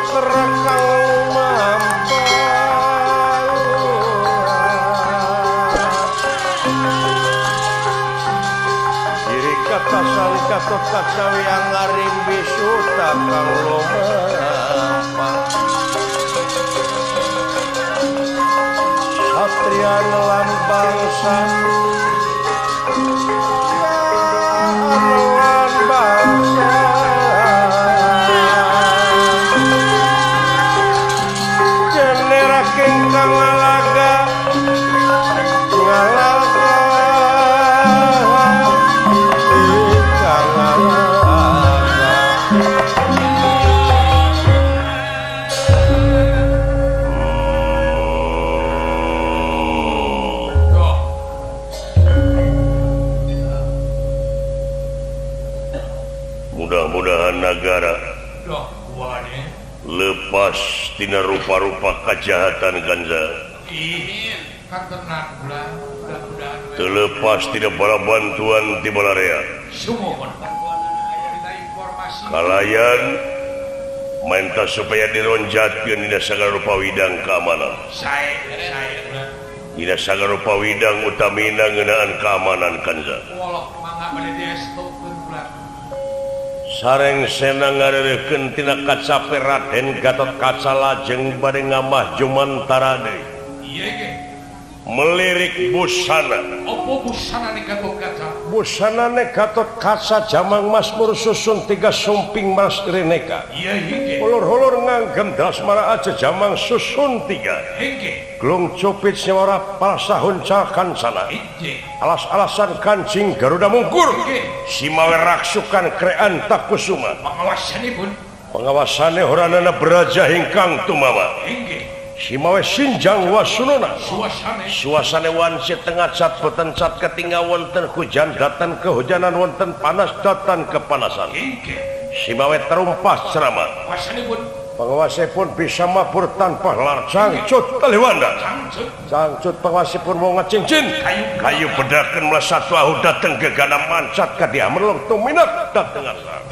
terekang mampal diri kata sari katut kacawi yang ngarimbi suta kang lomba satria lambang san mudah-mudahan negara lepas tina rupa-rupa kejahatan Ganza terlepas tidak bala bantuan di Balarea kalayan minta supaya dironjatkeun dina sagala rupa widang keamanan dina sagala rupa widang utamina ngeunaan keamanan Ganza sareng senang ngarerekeun tina kacape Raden Gatotkaca lajeng bade ngamah jumantara deui melirik busana busanane Gatotkaca jamang Masmur susun tiga sumping Mas Reneka ulur-ulur nganggem dasmara aja jamang susun tiga glung cupit sewara pasahun cakan sana alas-alasan kancing Garuda Mungkur simawe raksukan krean takusuma pengawasane horanana beraja hingkang tumama simawe sinjang wasununa suasana wanci tengah cat boten cat ketinggal wonten hujan datan kehujanan wonten panas datan kepanasan simawe terumpah ceramah pengawasipun bisa mabur tanpa lar cangcut taliwanda cangcut pengawasipun mau ngecincin kayu bedakan melesat wahu dateng ke gana mancat ke dia merlong tuminat dateng asal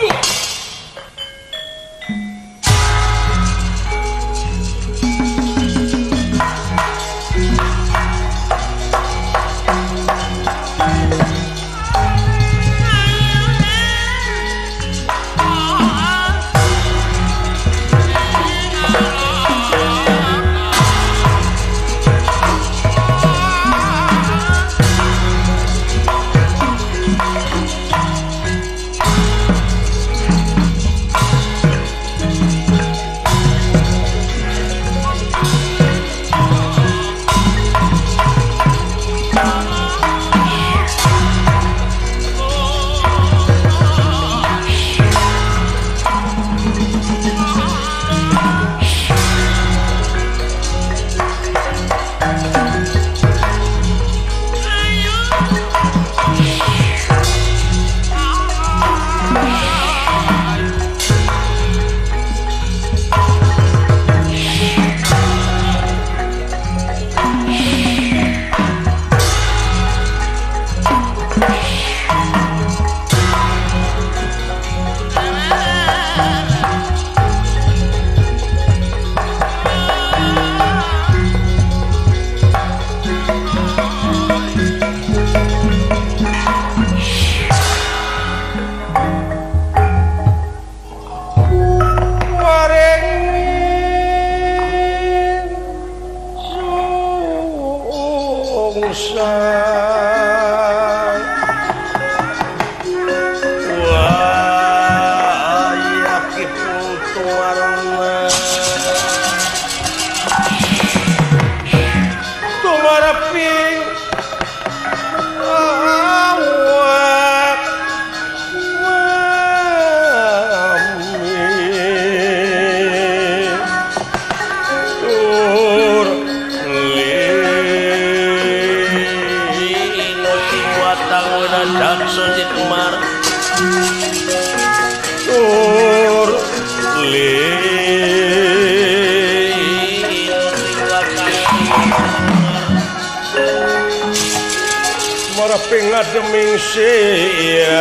ngademing siang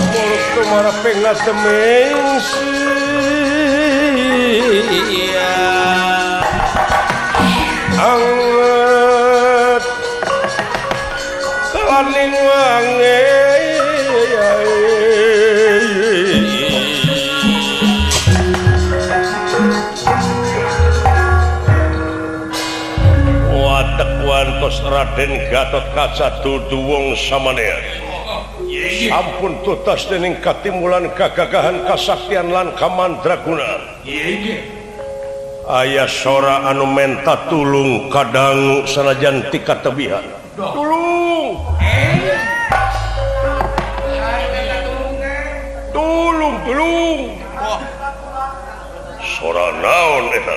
mulut tumara pengat temeng anget kaling wange watek wantos Raden Gatot Kaca Duduwong Samanea ampun tutas dening katimulan kagagahan kasaktian lan kamandraguna aya sora anu menta tulung kadang sanajan ti katebihan tulung sora naon eta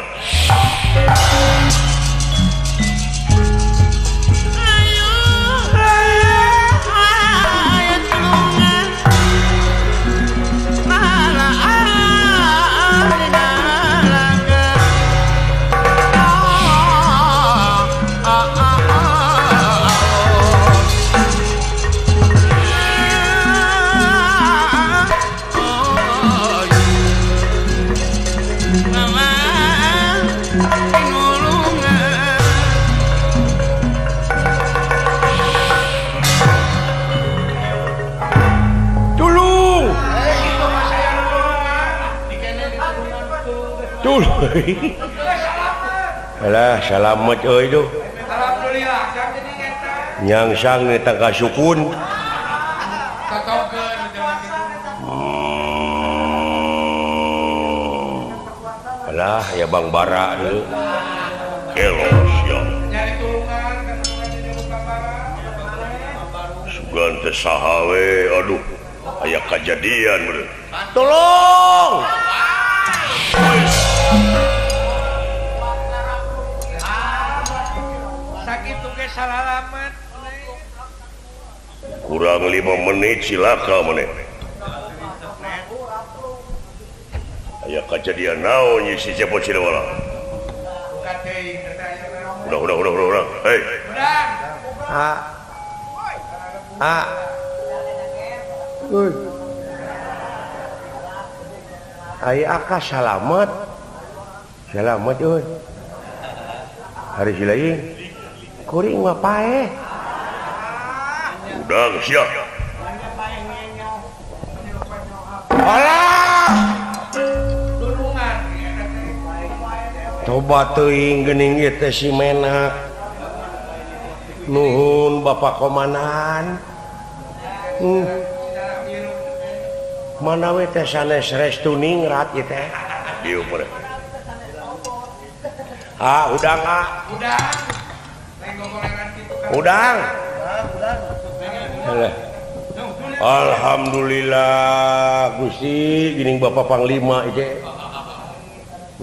alah salamet euy tuh alhamdulillah nyangsang eta kasukun alah ya Bang Bara deui kelos ya nyari tulungan sugan teh saha we aduh aya kajadian bener tolong kurang 5 menit silaka meneh aya kejadian naon si cepot Cilewala udah hei aya aka salamet euy hari silaing kuring mah paeh udang siap alah coba teuing geuning ieu teh si Menak nuhun Bapak Komandan mana we teh sanes restu ningrat ieu teh dieu meureun udang udang alhamdulillah Gusti geuning Bapak Panglima ieu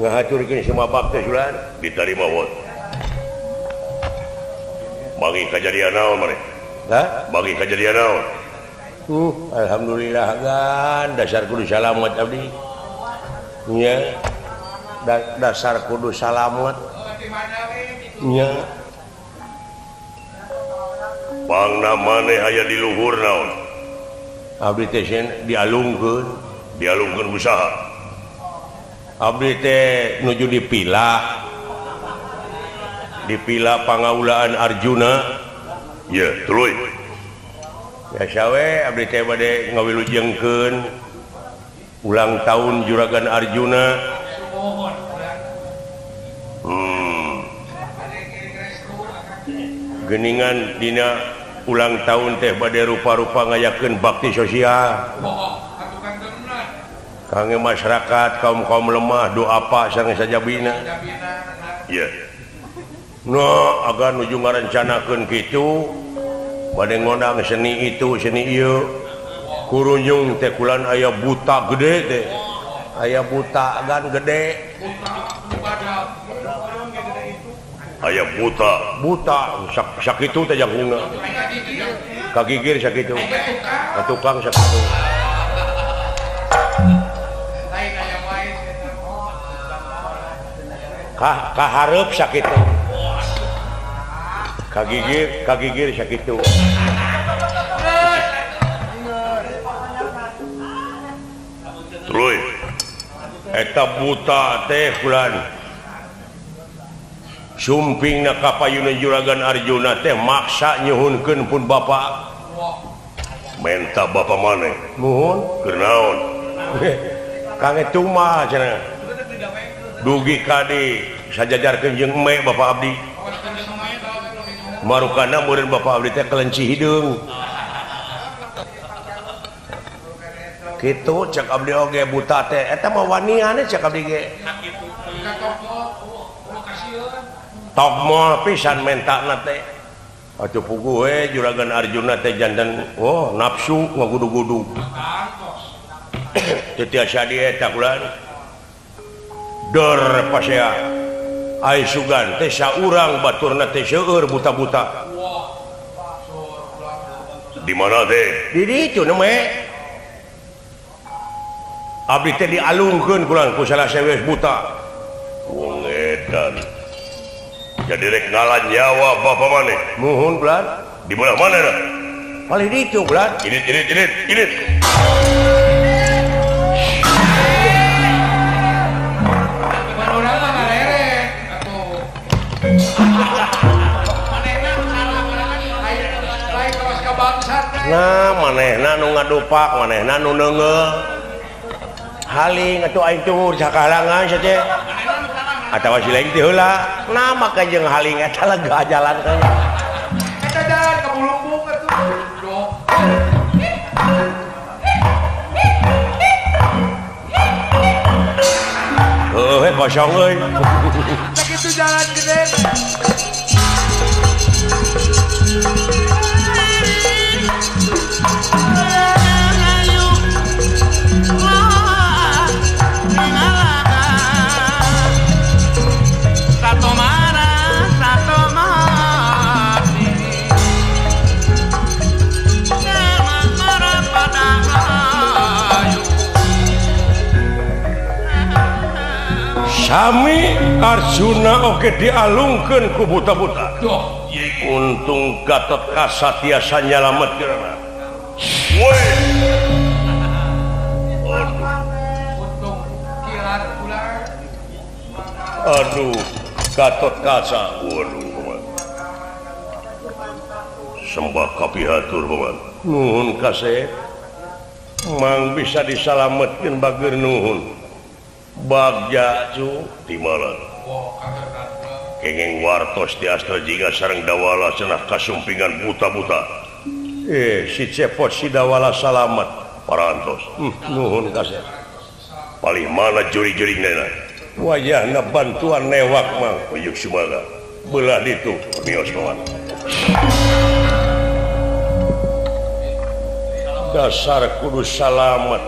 ngahaturkeun semua bakti sulan ditarima wot bagi kejadian naon maneh bagi kejadian naon alhamdulillah gan dasar kudu salamet abdi nya dasar kudu salamet nya pangna maneh aya di luhur naon abdi teh dialungkeun usaha abdi teh nuju dipila pangaulaan Arjuna ya tuluy biasa we abdi teh bade ngawilujengkeun ulang tahun Juragan Arjuna geuningan dina ulang tahun teh bade rupa-rupa ngayakeun bakti sosial kangge masyarakat kaum lemah doa apa sareng sajabina ya agar nuju ngarencanakeun kitu bade ngondang seni itu seni ieu kurunyung teh kulan aya buta gede teh aya buta gan gede aya buta sakitu teh jangkungna kagigir sakitu tukang sakitu kahareup sakitu kagigir sakitu Terus eta buta teh bulan sumping na kapayuna juragan Arjuna teh maksa nyuhunkeun pun bapak menta bapak maneh nuhun keur naon kang etung mah cenah dugi kadi sajajarkeun jeung eme bapak abdi marukana murid bapak abdi teh kelenci hideung kitu cek abdi oge buta teh eta mah wanian cek abdi ge tok moal pisan mentana teh atuh puguh we juragan Arjuna teh janten nafsu ngagudu-gudu teu tiasa dieta kulan dor pasea ai sugan teh saurang baturna teh seueur buta-buta di mana teh di ditu nemeh abdi teh dialungkeun kulan ku salah sewes buta wong edan jadi rek ngalan nyawa bapak maneh nuhun kulan di belah mana dah paling ditu kulan ini nah manehna nu ngadupak manehna nu neungeul haling atuh aing tunggu sakalangan saja atawa si lain teh heula nah maka jeung haling eta lega jalan teh eta jalan ka Bulungbung atuh heuh kosong euy tak kitu jalan gede Sami Arjuna oge dialungkeun ku buta-buta. Untung Gatotkaca tiasa nyalametkeunna. Woi. Untung kilat ular. Aduh, Gatotkaca. Waduh. Sembah kapihatur, Paman. Nuhun kasih. Mang bisa disalametkeun bageur nuhun. Bagja cu timalan kengeng wartos di astra jingga sareng dawala cenah kasumpingan buta-buta si cepot si dawala salamet parantos nuhun kasih palih mana juri-juri nena wajahna bantuan newak mang uyuk sumaga belah ditu mios kawan dasar kudu salamet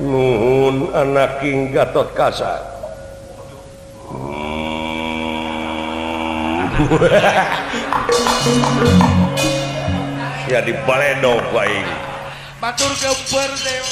nuhun anak King Gatotkaca sia dibaledog bae batur gemper teh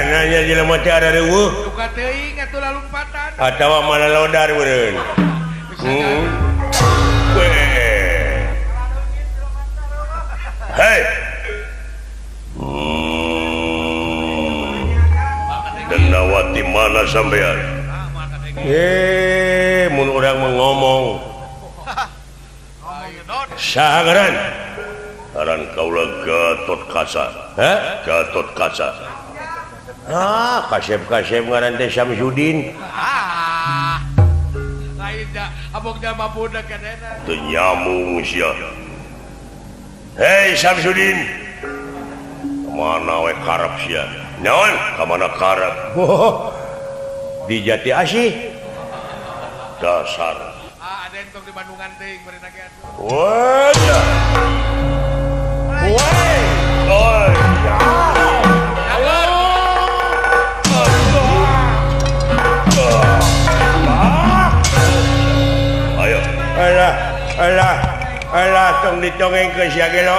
nanya jelema teh ada reueuh duka teuing atuh lalumpatan atawa mana lodar beureun hei Dendawati mana sampean mun urang ngomong saha ngaran aran kaula Gatotkaca Gatotkaca kasep-kasep ngaran teh Samsudin lain da abog jalma budak kadena teu nyamung sia hei Samsudin mana we karep sia naon ka mana karep di Jati Asih dasar. Ada yang di Bandungan teh berenang ya. Waduh. Woi. Oh, ya. Ayo. Alah, tong dicongengkeun sia ge lo.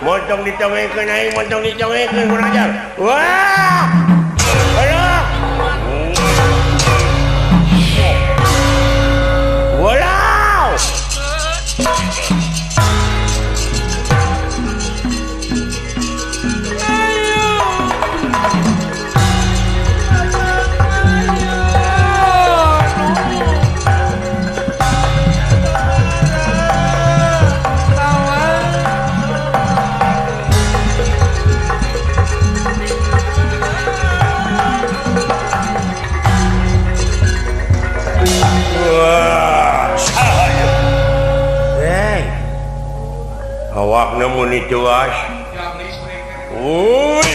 Montong dicongengkeun aing, montong dicongengkeun kurang ajar. Wah! Alah. Walau. Awak nemu ni cuas. Uy.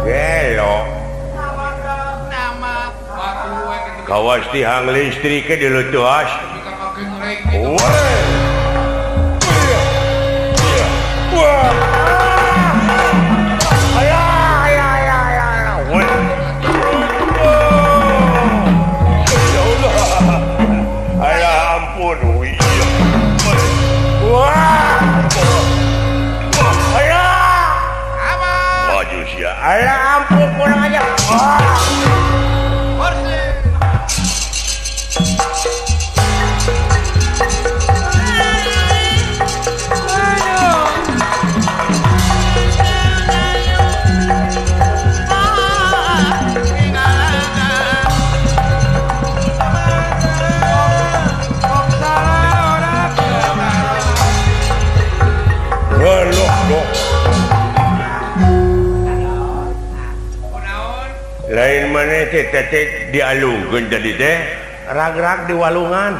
Gelo. Kawas tihang listrik ke dulu cuas. Uy. Wah. Alah ampun kurang aja. Lain mana teh dialungkeun jadi teh rag-rag di walungan.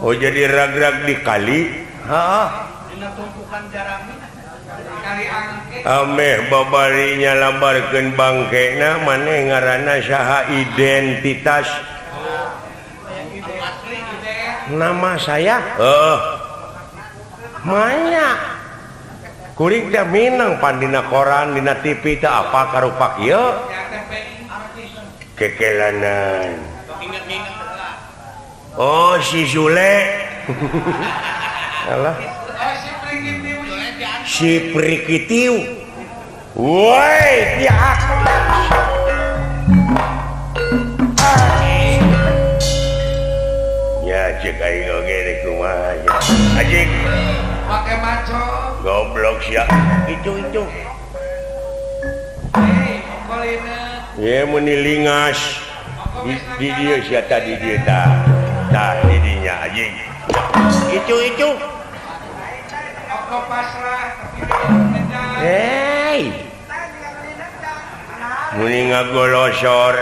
Oh jadi rag-rag di kali. Heeh. Dina tumpukan jarami. Kali angke. Ameh babarinya lambarkeun bangkena maneh ngaranna saha identitas. Nama saya? Heeh. Manya. Kuring teh minang pan dina koran dina TV teh apa karupa kieu kekelanan. Oh si Sule. Alah. Si Prikitiu. Woi, pihak. Ya cek aing oge di kumaha aja. Ajik. Pakai maco. Goblok sia. Itu. Ya meni lingas. Di dia sia tadi dia tah di dinya anjing. Itu. Hei. Muni ngagolosor.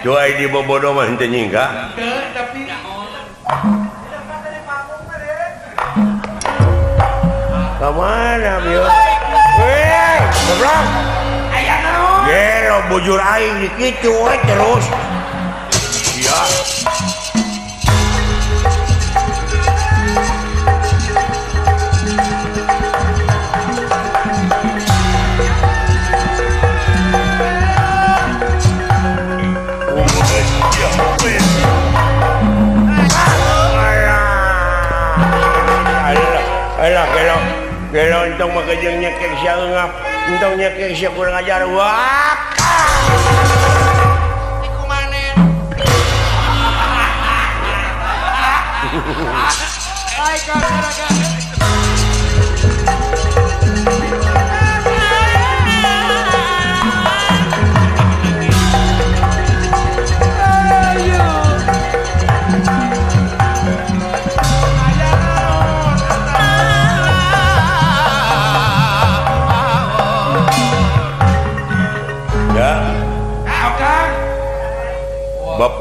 Coai di bobodo mah henteu nyingga. Tapi kemana Bio? Weh, goblok. Aya naon? Gelo bujur aing dikitu we terus. Sia. Gelo entong makajeng nyekek sia ngap, entong nyekek sia kurang ajar. Wah. Iku maneh. Ai gara-gara.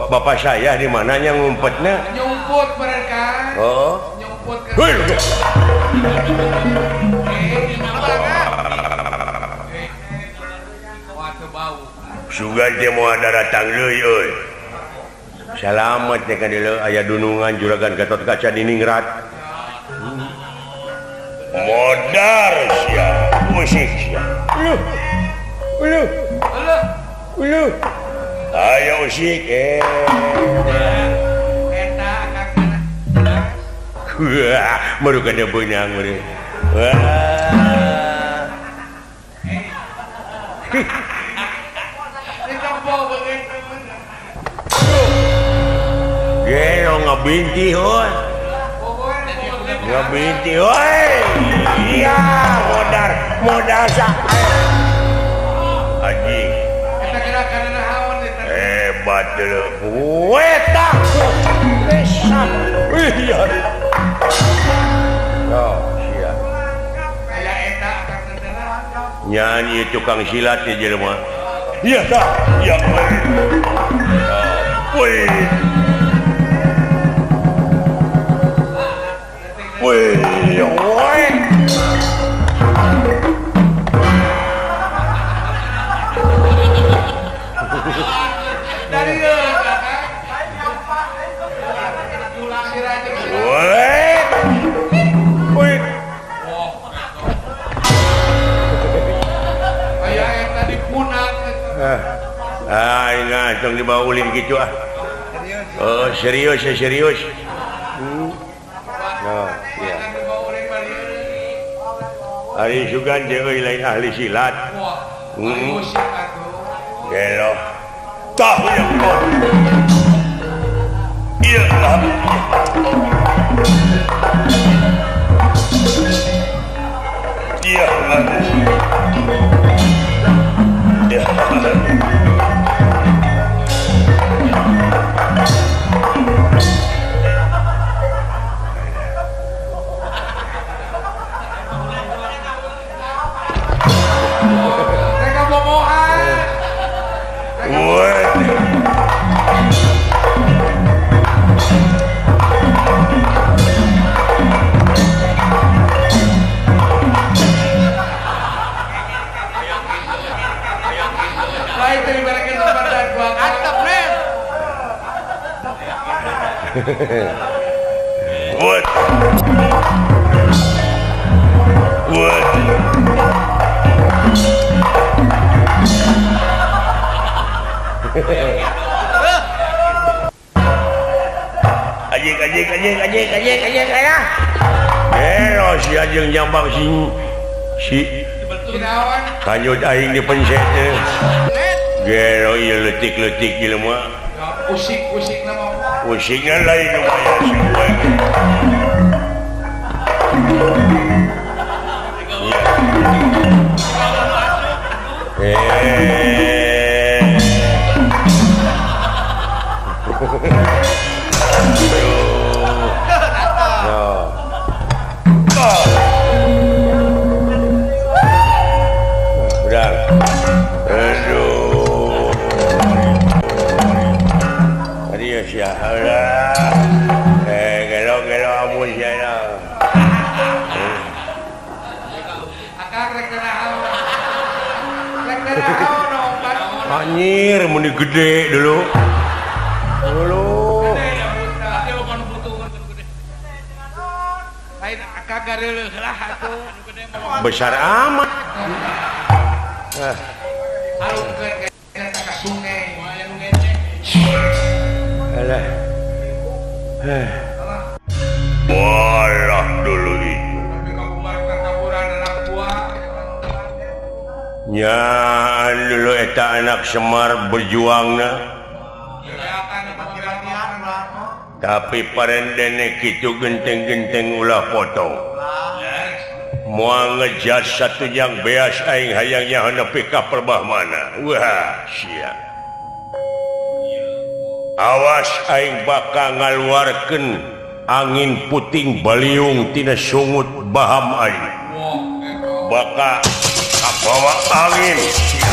Bapak saya di mananya ngumpetnya? Nyumput mereka. Oh. Nyumput ke. Sugan teh mau datang deui euy. Selamat teh kan dulu aya dunungan juragan Gatot Kaca di Ningrat. Modar sia, musik sia. Ulu. Ayo musik Wah, baru kada benang meureun. Wah. Gelo ngabinti hoi. Ngabinti hoi. Iya, modar sak. Anjing. Eta gerakan naon eta? Hebat deuleu. Weta. Besan. Iya. Oh, iya. Aya eta akang teh. Nyanyi tukang silat ya jelema. Iya tah, iya. Woi. Woi. Dari kakak. Tulang sirah. Woi. Aya eta dipunak. Ingat tong dibawa ulin gitu ah. Oh, serius. Oh, iya. Ari Sugan euy lain ahli silat. Musik atuh. Gelo. Tah ya kok. Iya lah. Iya lah. Iya. Mereka bobohan. Woi. Baik terima kasih kesempatan gua antep nih. What? Ajik ayah. Gelo si ajeng jambang si Kinaon? kanyut aing dipencet teh. Gelo ieu leutik-leutik jelema. Pusing nama. Pusingna lain lumayan sesuai. Udah. Aduh. Tadi ya siapa? Gelo amun siapa? Akang rek naon? Rek naon obat? Anjir, mun gede dulu. Lain akang gareuleuh lah atuh. Besar amat. Alungkeun ke ka sungai. Alah. Walah dulu itu. Tapi kabubar kaburan anak buah. Nyaan dulu eta anak Semar berjuangna. Kelihatan kira-kira. Tapi parendene kitu genteng-genteng ulah potong. Moal ngejas satu yang beas aing hayangnya nepi ka perbah mana. Wah, sia. Awas aing bakal ngaluarkeun angin puting baliung tina sungut baham aing. Bakal kabawa angin. Sia.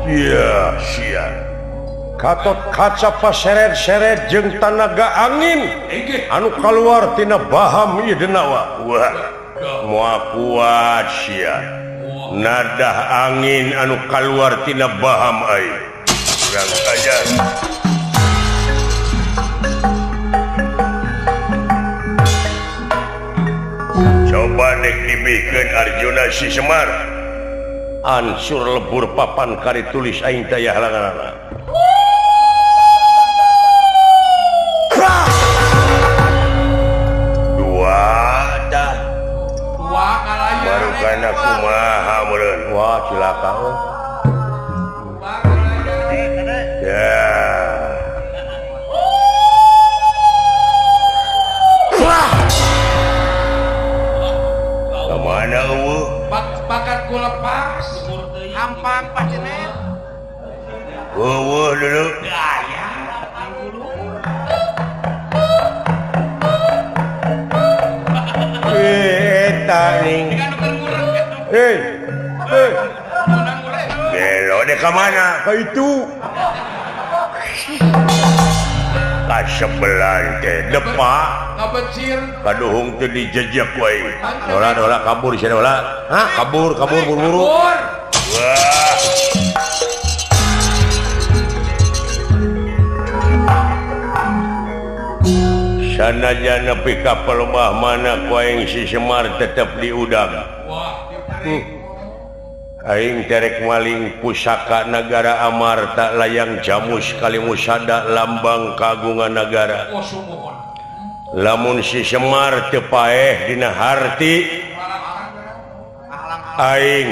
iya sian katot kaca paseret-seret jeung tanaga angin anu keluar tina baham ieu denawa wah moal kuat sian nadah angin anu keluar tina baham ai urang aja coba dek dibikeun Arjuna si Semar ansur lebur papan kari tulis aing teh halanganna baru kana kumaha meureun wah cilaka ya kemana eueuh bakat ku lepas hampang pacenet eueuh dulu gaya eta ning gelo deh ke mana? Ke itu. Ka sebelah teh depak. Ngabecir. Kaduhung teh dijejak wae. Dola kabur sia dola. Hah, kabur buru-buru. Wah. Sanajan nepi ka pelembah mana ku aing si Semar tetep diudang. Aing terek maling pusaka negara Amarta layang jamus kalimusada lambang kagungan negara. Lamun si Semar teu paeh dina harti aing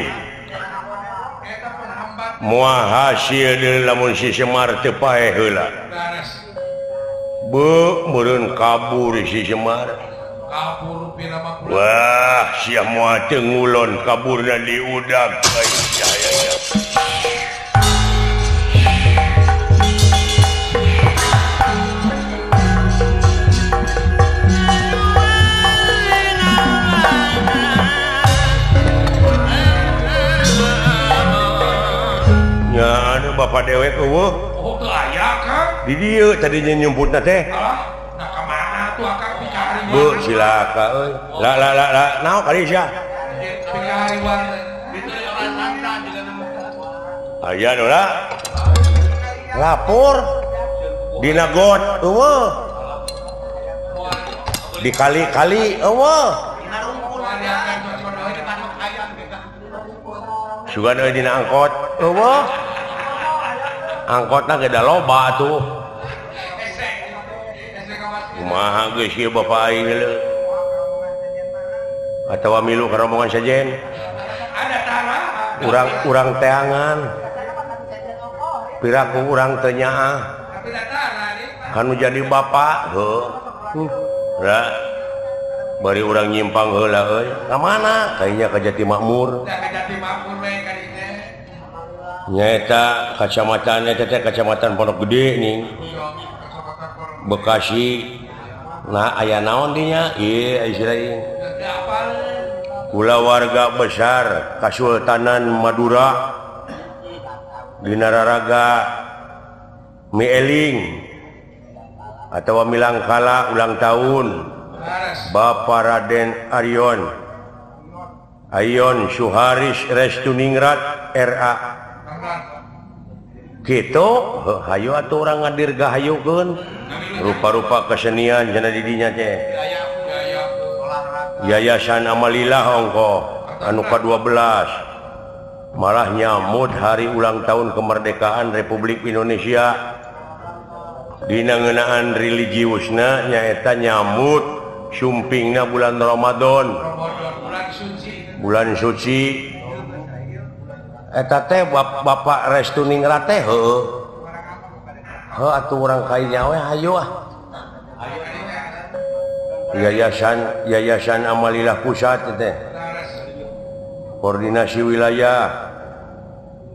moal hasil deui lamun si Semar teu paeh heula. Meureun kabur si Semar. Wah, sia moal teu ngulon kaburna diudag. Ya, anu bapak dewek eueuh. Oh, teu aya Kang. Di dieu tadinya nyumputna teh. Nah, ka mana tuh akang pikari Bu, silaka euy. La, naon kali sia? Pikari warna. Itu orang santa juga Aya nu lah. Lapor dina got eueuh. Di kali-kali eueuh. Sugan euy dina angkot eueuh. Angkotna ge da loba atuh. Kumaha geus ieu bapak aing heuleuh. Atawa milu ka rombongan sajen. Ada tara. Urang teangan. Piraku urang teu nyaah. Tapi da tara nih. Anu jadi bapak heuh. Da bari urang nyimpang heula euy. Ka mana? Kayaknya ka Jati Makmur. Da ka Jati Makmur we ka dieu. Nyata kacamatan eta teh kacamatan Pondok Gede ning Bekasi. Nah aya naon dinya? Ieu istilahna kula warga besar Kasultanan Madura dina raraga Mieling atawa Milangkala ulang tahun Bapak Raden Ayon Suharis Restuningrat RA. Gitu, hayu atuh urang ngadirgahayukeun rupa-rupa kesenian cenah di dinya teh. Yayasan Amalillah ongko anu ka-12 malah nyamut hari ulang tahun kemerdekaan Republik Indonesia. Dina ngeunaan religiusna nyaeta nyamut sumpingna bulan Ramadan. Bulan suci. Eta teh Bapak Restuningrat teh heueuh. Heuh atuh urang kai nyawe hayu ah. Yayasan Amalillah Pusat teh. Koordinasi wilayah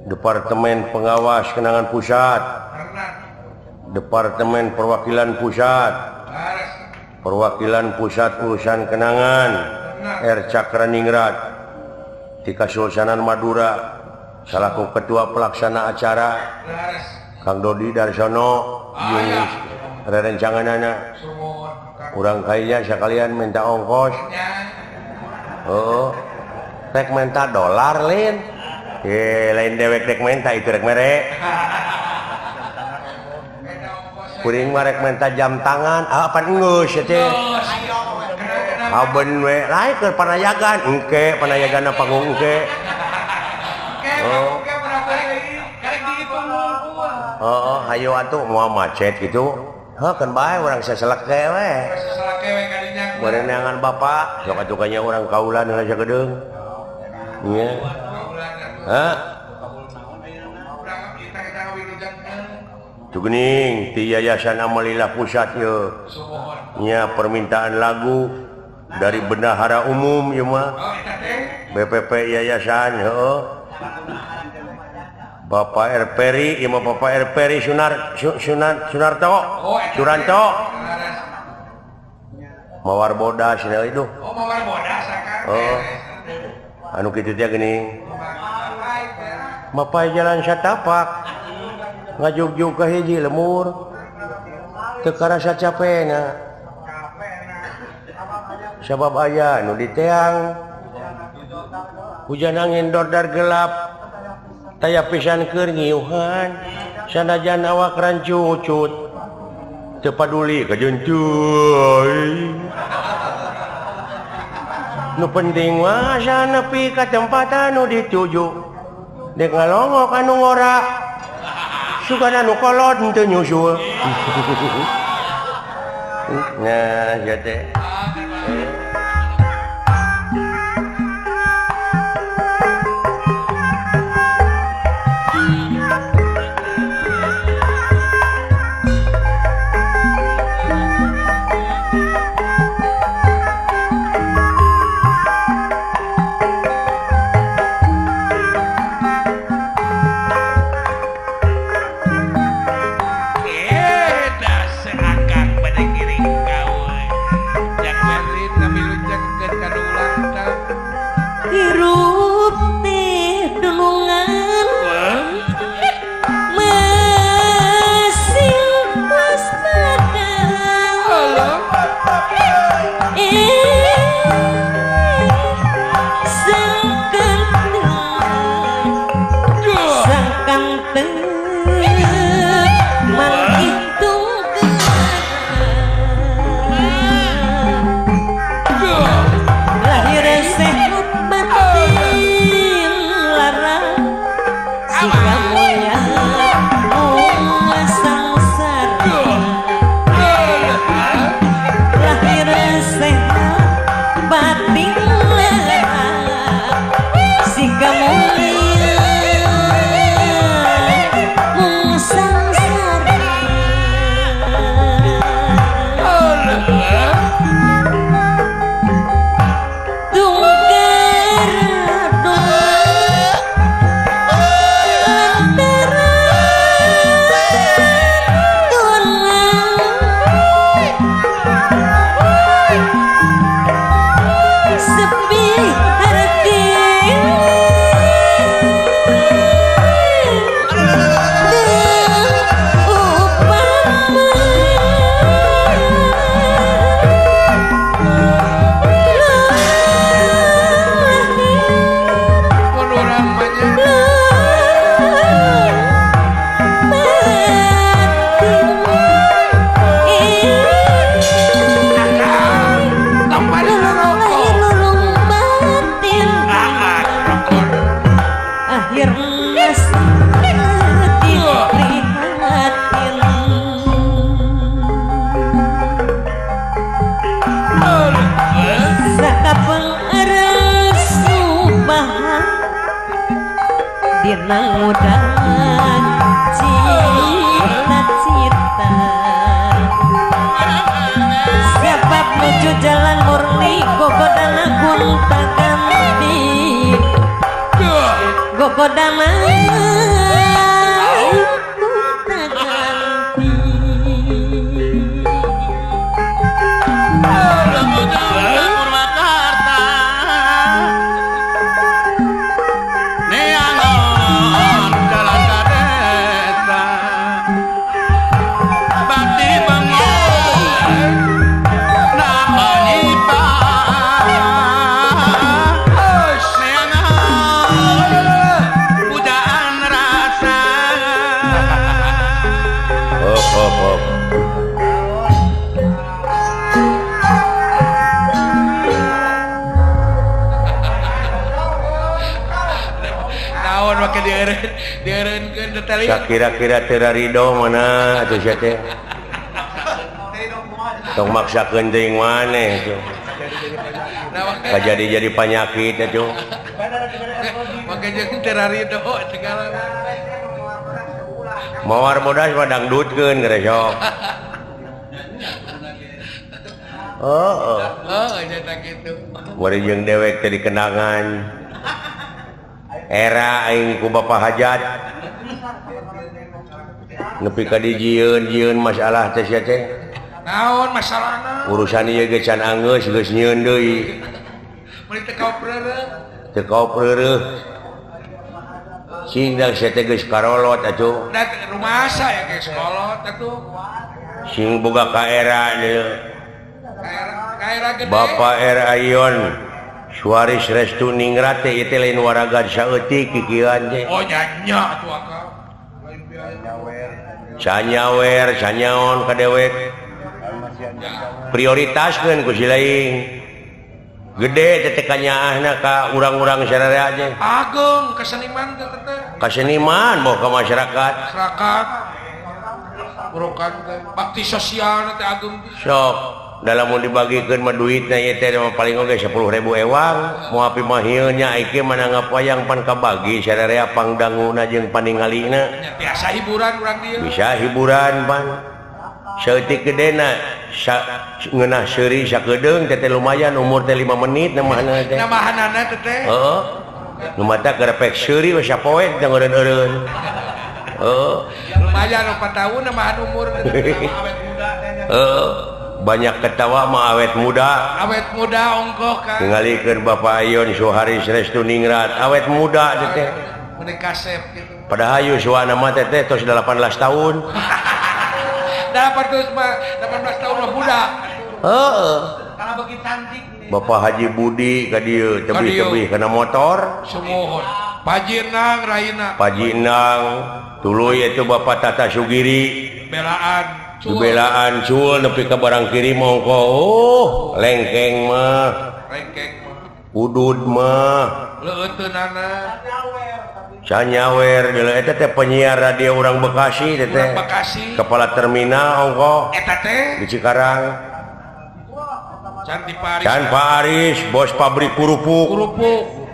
Departemen Pengawas Kenangan Pusat. Departemen Perwakilan Pusat. Perwakilan Pusat Urusan Kenangan R. Cakraningrat di Kasultanan Madura. Salaku ketua pelaksana acara Kang Dodi Darsono rerencanganana urang kayaknya sekalian minta ongkos rek minta dolar lain lain dewek rek minta itu rek merek kuring mah rek minta jam tangan apa ngeus ya teh aben we lain ke panayagan engke panayagan panggung engke hayo atuh mau macet gitu kan bae urang saselek we berenangan bapak sok atuh orang kaulan aja gedeung nya Tugening ti Yayasan Amalillah Pusat nya permintaan lagu dari bendahara umum ieu mah BPP Yayasan Bapak Erperi ieu mah Bapak Erperi Suranto mawar bodas itu mawar bodas anu kitu teh geuning Mapai jalan satapak ngajugjug ka hiji lemur teu karasa capena sabab aya nu diteang hujan angin dordar gelap taya pisan keur ngiuhan sanajan awak rancucut teu paduli ka jeuncuy nu penting mah asa nepi ka tempat anu dituju dek ngalongok anu ngora sugana nu kolot teu nyusul nah ya teh Purwakarta neang pakai dieureunkeun detail. Kira-kira teu ridho mana atuh sia teh. Tong maksakeun teuing maneh tuh. Jadi penyakit atuh. Make jeung teu ridho segala. Mawar bodas mah dangdutkeun geus sok. Nyata gitu. Bari jeung dewek teh dikenangan. Era aing ku Bapak Hajat. Nepi ka dijieun masalah teh sia teh. Naon masalahna? Urusan ieu ge can angeus geus nyieun deui. Mun teu kaop reureuh. Teu kaop reureuh. Sing da sia teh geus karolot atuh. Da rumah asa ya geus kolot atuh. Sing boga ka era deui. Kaira gede. Bapak Ayon Suaris Restu Ningrat teh ieu teh lain waraga saeutik kikieuan teh. Oh nya atuh akal. Canyawer, canyaon ka dewek. Prioritaskeun ku si lain. Gede teh kanyaahna ka urang-urang sararea teh. Agung ka seniman teh teh. Ka seniman bawa ka masyarakat. Masyarakat. Burokan teh bakti sosial teh agung. Sok dalam mau dibagikeun mah duitna ieu teh paling oge 10.000 ewang. Moal api mah ieu nya iki mana ngapayang pan kabagi sararea pangdanguna jeung paningalina. Biasa hiburan urang dieu. Bisa hiburan pan. Saeutik gedena ngeunah seuri sakedeung teh lumayan umur teh 5 menit namahna teh. Namahanana teh teh. Heeh. Nu mata garepek seuri we sapoe teh ngeureun-eureun. Heeh. Lumayan 4 tahun namahan umur teh awet muda teh. Heeh. Banyak ketawa mah awet muda. Awet muda ongkoh kan. Tingalikeun Bapak Ayon Suharis Restu Ningrat awet muda teh. Menikah kasep gitu. Padahal yuswana mah teh tos 18 tahun. 18 tahun mah budak. Heeh. Karena beuki cantik. Bapak Haji Budi ka dieu tebih-tebih kana motor. Sumuhun. Pajinang raina. Pajinang tuluy itu Bapak Tata Sugiri. Belaan. Belaan cul nepi ka barang kiri mongko. Lengkeng mah. Udud mah. Leuteunana. Canyawer deuleu eta teh penyiar radio urang Bekasi teh. Bekasi. Kepala terminal ongko. Eta teh Di Cikarang. Can Pak Aris, bos pabrik kerupuk.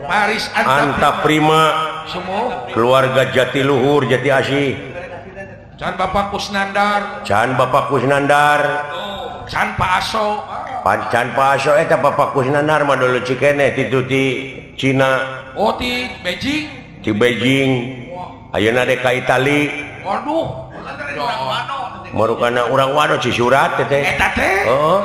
Paris Anta Prima. Semua. Keluarga Jatiluhur, Jati Asih. Can Bapak Kusnandar. Can Bapak Kusnandar. Can Pak Aso. Can Pak Aso eta Bapak Kusnandar mah dulu cikeneh ti Cina. Oh ti Beijing. Ti Beijing. Ayeuna de ka Itali. Waduh. Marukana urang wado Cisurat teh. Eta teh. Heeh.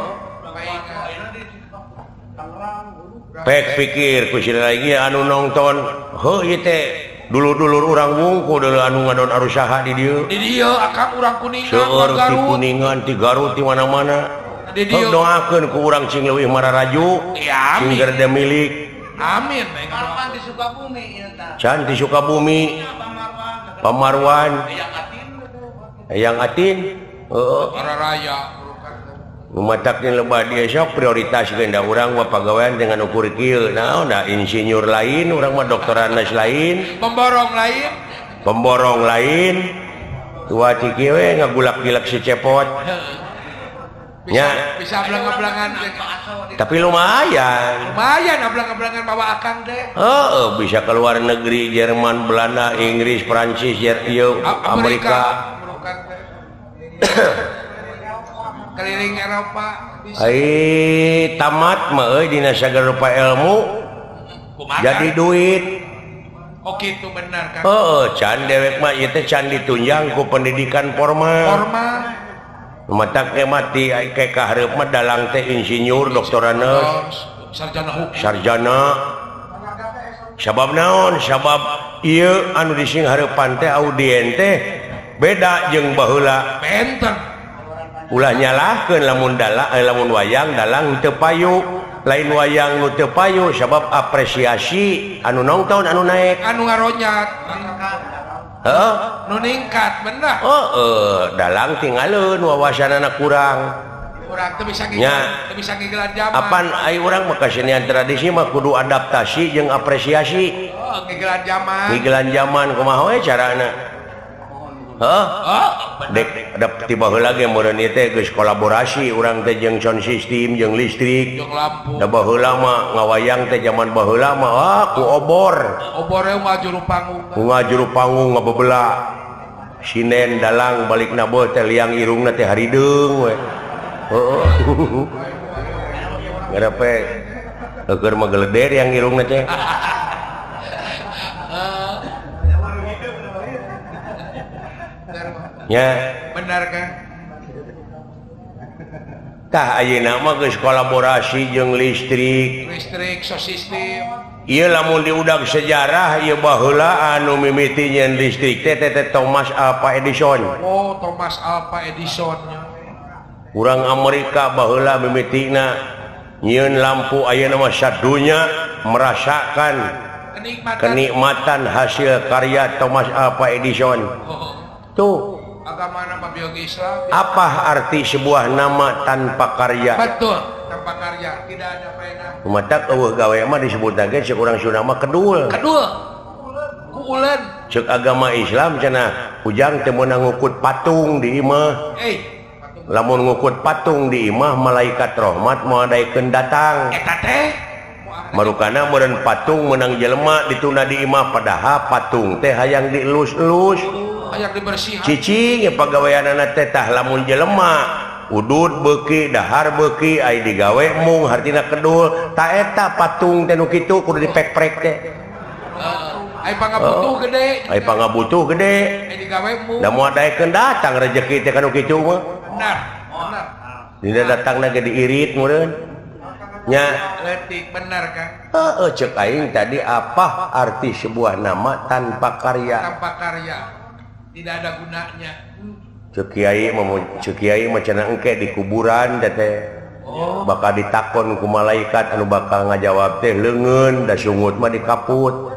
Pek pikir ku sila lagi anu nonton. Heuh ieu teh dulur-dulur urang wungku deuleu anu ngadon arusaha di dieu. Di dieu akang urang Kuningan. Seueur ti Kuningan, ti Garut, ti mana-mana. Di dieu doakeun ku urang cing leuwih mararaju. Ya, cing gerde milik. Amin. Marwan di Sukabumi ieu tah. Can di Sukabumi. Pamarwan. Eyang Atin. Heeh. Raya. Mataknya lebah dia sok prioritas genda urang mah pagawean dengan ukur kieu. Naon da insinyur lain, urang mah doktoranas lain. Pemborong lain. Tua ti kieu we ngagulak-gilak si cepot. Nya bisa belang-belangan tapi lumayan. Lumayan belang-belangan bawa akang teh. Heeh, bisa keluar negeri Jerman, Belanda, Inggris, Prancis, Amerika. Keliling Eropa bisa. Tamat mah euy dina sagala rupa ilmu. Jadi duit. Oh gitu benar kan. Heeh, can dewek mah ieu teh can ditunjang ku pendidikan formal. Matak teh mati ke kahareup mah dalang teh insinyur, doktoraneus, sarjana. Sabab naon? Sabab ieu anu dising hareupan teh audien teh beda jeung baheula. Benten. Ulah nyalahkeun lamun wayang dalang teu payu, lain wayang nu teu payu sabab apresiasi anu nongton anu naek, anu ngaronyat. Heeh, nu ningkat bener. Dalang tinggalin wawasanana kurang. Kurang teu bisa ngigelan zaman. Apan ai urang mah kasenian tradisi mah kudu adaptasi jeung apresiasi. ngigelan zaman kumaha we carana dek ada tiba heula ge meureun ieu teh geus kolaborasi urang teh jeung sound system jeung listrik da baheula mah ngawayang teh zaman baheula mah ku obor juru panggung ngabebeula sinen dalang balikna beuh teh liang irungna teh harideung we heuh ngarepe keur mah geleder yang irungna teh ya benar kan tah ayeuna mah geus kolaborasi jeung listrik sound system ieu lamun diudag sejarah ieu baheula anu mimiti nyeun listrik teh Thomas Alva Edison Thomas Alva Edison urang Amerika baheula mimitina nyeun lampu ayeuna mah sadunya merasakan kenikmatan hasil karya Thomas Alva Edison tuh agamana mah biologi Islam apa arti sebuah nama tanpa karya betul tanpa karya tidak ada faedah matak eueuh gawe mah disebutake ceuk urang Sunda mah kedul ku uleun ceuk agama Islam cenah ujang teu meunang ngukut patung di imah lamun ngukut patung di imah malaikat rahmat moal daekeun datang eta teh marukana meureun patung meunang jelema ditunda di imah padahal patung teh hayang dielus-elus hayang dibersihan cicing pagaweanana teh tah lamun jelema udud beuki dahar beuki ai digawe mung hartina kedul ta eta patung teh nu kitu kudu dipek-prek teh ai pangabutuh gede ai digawe mung da moal daekeun datang rezeki teh kanu kitu mah benar dina datangna ge diirit meureun nya leutik benar kan ceuk aing tadi apa arti sebuah nama tanpa karya tidak ada gunanya ceuk kiai mah cenah engke di kuburan teh bakal ditakon ku malaikat anu bakal ngajawab teh leungeun da sungut mah dikaput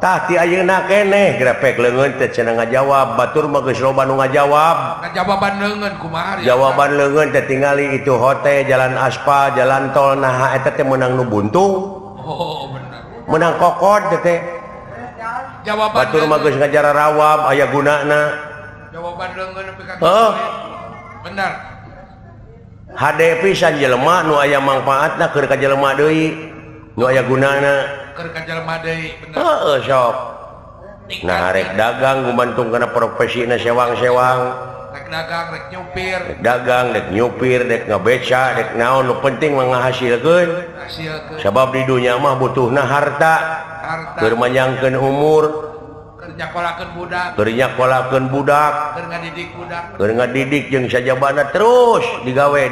tah ti ayeuna keneh grepek leungeun teh cenah ngajawab batur mah geus loba nu ngajawab jawaban leungeun kumaha jawaban leungeun teh tingali itu hotel jalan aspal jalan tol nah eta teh meunang nu buntung benar meunang kokod teh jawaban batur mah geus ngajara rawab aya gunana jawaban leungeun nepi ka benar hade pisan jelema nu aya mangpaatna keur ka jelema deui nu aya gunana keur ka jelema deui bener sok nah rek dagang gumantung kana profesina sewang-sewang rek dagang rek nyupir rek nyupir rek ngabeca rek naon nu penting mah ngahasilkeun sabab di dunya mah butuhna harta keur manyangkeun umur keur nyakolakeun budak keur ngadidik jeung sajabana terus digawe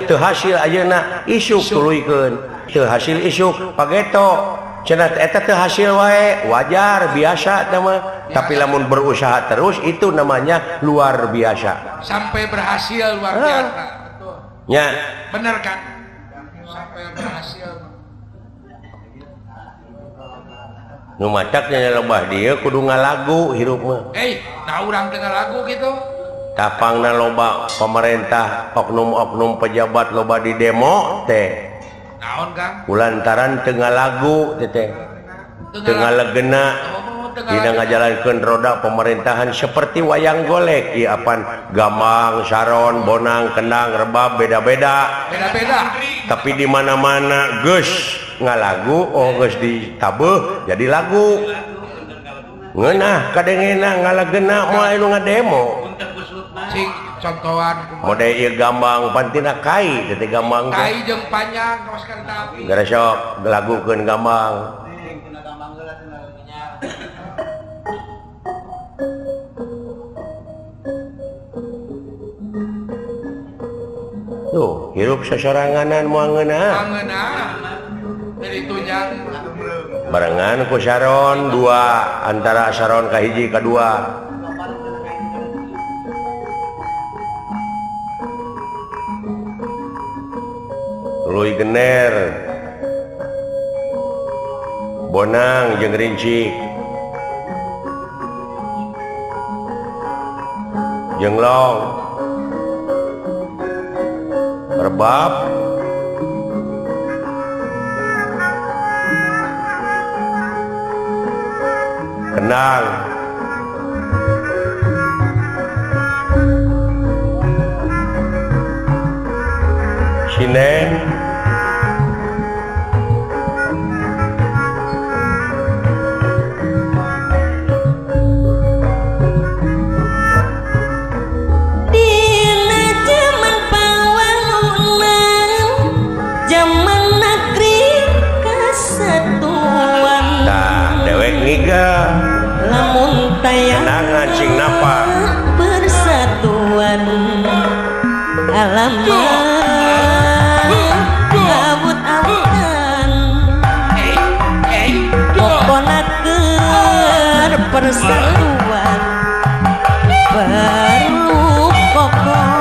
teu hasil ayeuna isuk tuluykeun teu hasil isuk pageto cenah eta teu hasil wae wajar biasa teh mah tapi lamun berusaha terus itu namanya luar biasa sampai berhasil luar biasa betul nya bener kan sampai berhasil nu mataknya lobah dieu kudu ngalagu hirup mah nah urang dengar lagu gitu tapangna loba pemerintah oknum-oknum pejabat loba di demo teh naon Kang kulantaran teu ngalagu teh teu ngalegena dina ngajalankeun roda pemerintahan seperti wayang golek ieu apan gamang saron bonang kendang rebab beda-beda tapi di mana-mana geus ngalagu geus ditabeuh jadi lagu ngeunah kadengena ngalegena moal anu ngademo sing contohan mode ieu gambang pantina kai teh gambang kai jeung panjang kaos kereta api gara sok lagukeun gambang tuh hirup sasoranganan moal ngeunah dari tunjang barengan ku saron dua antara saron kahiji kadua luy gener bonang jeung rincik jeung long rebab kenal Sineng lamun tayang cing napa persatuan alamat gabut aman pokonakeun persatuan baru kokoh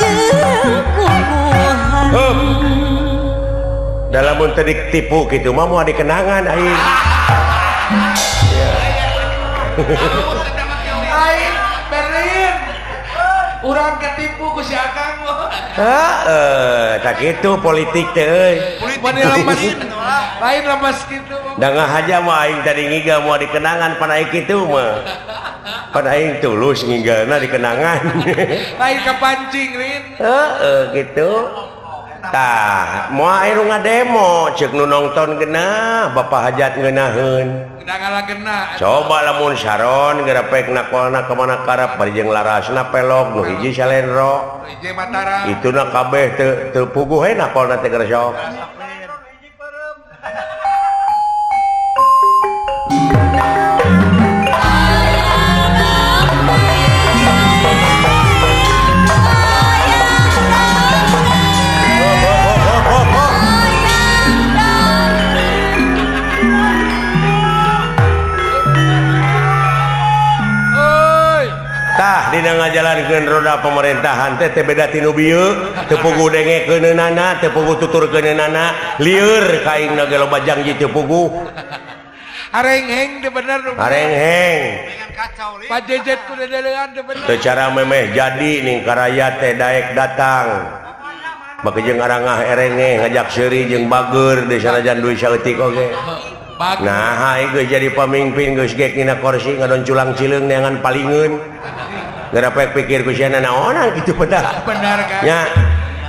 jeung kukuhan dalam tedik tipu gitu mah mau dikenangan aing Aing Berlin urang ketipu ku si Akang tak gitu politik teh euy lain lemas gitu dangah aja mah aing tadi ngiga mau dikenangan pan aing kitu mah pan aing tulus ngigana dikenangan lain kepancing Rin gitu tah moal aing ngademo ceuk nu nongton geunah bapak hajat ngeunaheun gena coba lamun Sharon gerapek nakolna kemana karap bari jeung larasna pelok nu hiji Salendro hiji Mataram ituna kabeh teu puguh he nakolna teh geus sok dina ngajalankeun roda pemerintahan teh beda tinu bieu teu puguh dengekeunana teu puguh tuturkeunana lieur ka aingna ge loba janji teu puguh arengheng teh bener arengheng Pak Jejet ku dedelean teh bener teu cara memeh jadi ning karaya teh daek datang make jeung arangah erenge ngajak seuri jeung bager di sanajan duit saeutik oge nah aing geus jadi pamimpin geus gek dina kursi ngadon culang cileung neangan palingeun gerapek pikir ku siana naonan kitu bedah benar kan nya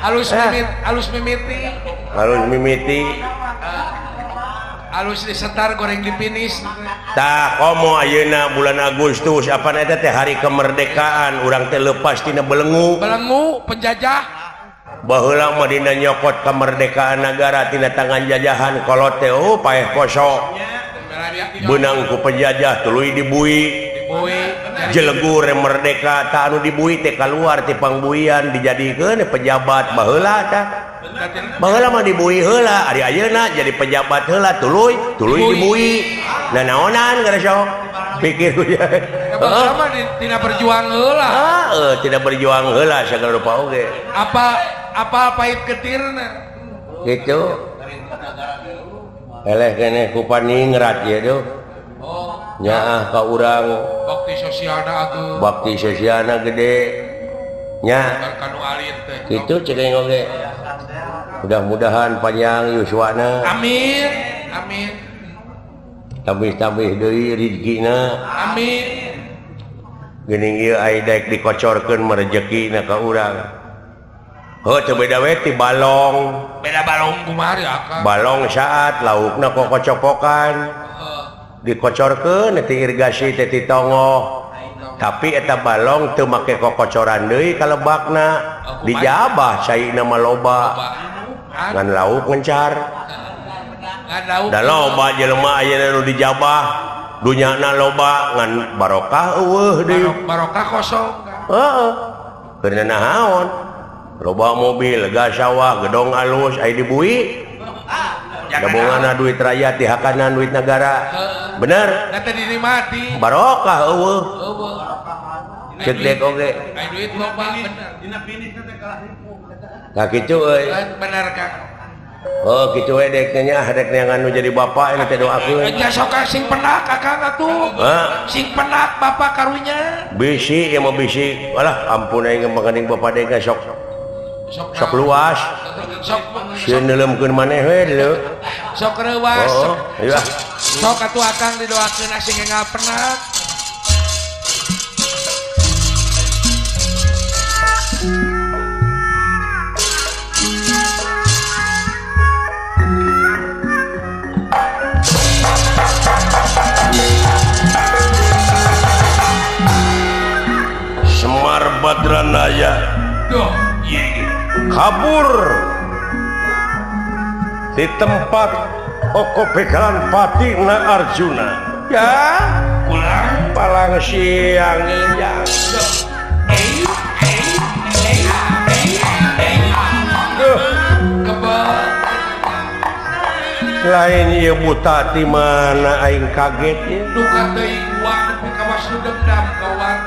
halus mimiti halus disetar goreng dipinis tah komo ayeuna bulan Agustus apa eta teh hari kemerdekaan urang teh leupas tina belenggu penjajah baheula mah dina nyokot kemerdekaan negara tina tangan jajahan kolot teh paeh poso beunang ku penjajah tuluy dibui jelegur merdeka tak anu dibui teh keluar ti pangbuian dijadikeun pejabat baheula tah baheula mah dibui heula ari ayeuna jadi pejabat heula tuluy dibui nah naonan gara sok pikir ya baheula mah tina berjuang heula tidak berjuang heula sagala rupa oge apa pahit ketirna gitu eleh keneh ku paningrat ye tuh nyaah ka urang bakti sosialna gede nya kanu alit teh kitu cegeng oge mudah-mudahan panjang yuswana amin tambih deui rezekina amin geuning ieu aya daek dikocorkeun merejekina ka urang teu beda we ti balong kumari akang balong saat laukna kokocopokan dikocorkeun ti irigasi teh ti tongoh tapi eta balong teu make kokocoran deui kalebakna dijabah caina mah loba ngan lauk ngencar da loba jelema ayeuna nu dijabah dunyana loba ngan barokah eueuh deui barokah kosong heeh keurna naon loba mobil gas sawah gedong alus aya dibui gabunganna duit rakyat dihakanan duit negara bener eta dinikmati barokah eueuh cek dek oge aya duit loba bener dina finisna teh kalah ka kitu euy bener Kang kitu we dek nya dek anu jadi bapak ini teh doakeun nya sok sing penak Akang atuh sing penak bapak karunya bisi ya mah bisi alah ampun aing manganding bapak dek sok luas sok sieun neuleumkeun maneh we deuleu sok reuwas iya sok atuh akang didoakeun asing ngapenak. Semar Badranaya Duh, kabur di tempat Oko Begalan Patina Arjuna. Ya, pulang palang siang yang kebal lain ieu buta di mana aing kaget ya. duka teuing uang nepi ka wasu dendam kawan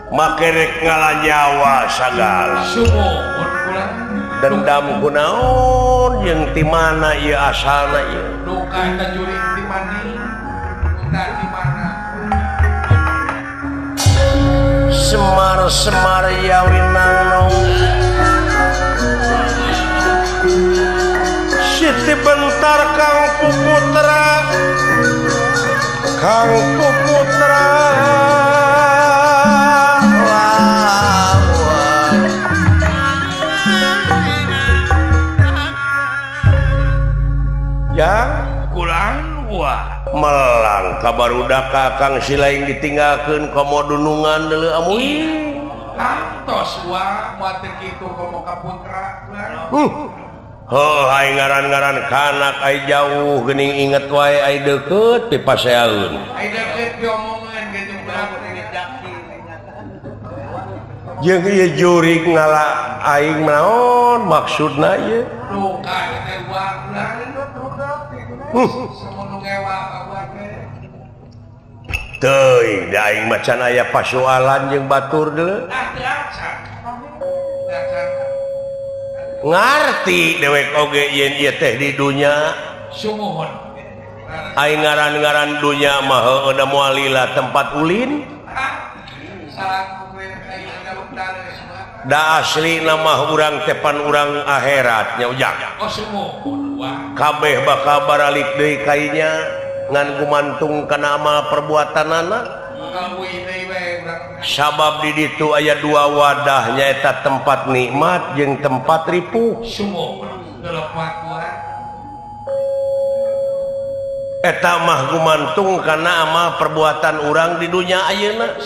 Make rek ngalanyawa sagala. sumuhun pulang Dendam kunaon jeung ti mana ieu asalna ieu. duka eta juring di mandi duka di mana Semar yawinang Siti bentar Kang Puputra yang pulang wah melang kabarudak kakang silaing ditinggalkeun komo dunungan deuleu amuy. antos wah moal teu kitu komo ka putra Ai ngaran-ngaran kanak ai jauh geuning inget wae ai deukeut pipaseaeun. ai deukeut diomongeun gitu berapa Jeung ieu jurig ngala aing naon maksudna ieu? duka teh wah semono ngewa ka wah Teuing da aing macan aya pasoalan jeung batur deuleu. Ngarti dewek oge yen ieu teh di dunya. Sumuhun. Aing ngaran-ngaran dunya mah heueuh da moal lila tempat ulin. Da asli nama urang tepan urang akhirat nya ujang. Oh sumuhun. Wah. Kabeh bakal baralik deui kainya ngan gumantung kana amal perbuatanana. Sabab di ditu aya dua wadah nyaeta tempat nikmat jeung tempat ripuh. Eta mah gumantung kana amal perbuatan urang di dunya ayeuna.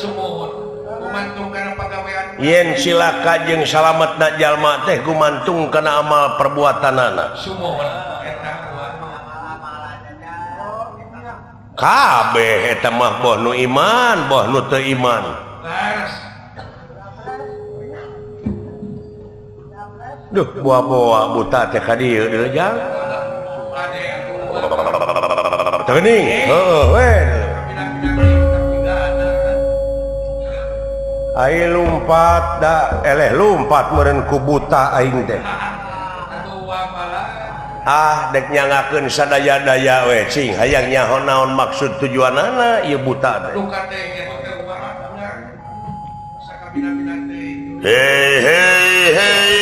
Yen silaka jeung salametna jalma teh gumantung kana amal perbuatanana. Kabeh eta mah boh nu iman, boh nu teu iman. Duh, boa-boa buta teh ka dieu deuleu jang. Teuning, heueuh we. Ai lumpat da eleh lumpat meureun ku buta aing teh. Ah dek nyangakeun sadaya-daya we cing hayang nyaho naon maksud tujuanana ieu buta teh. Hei hei hei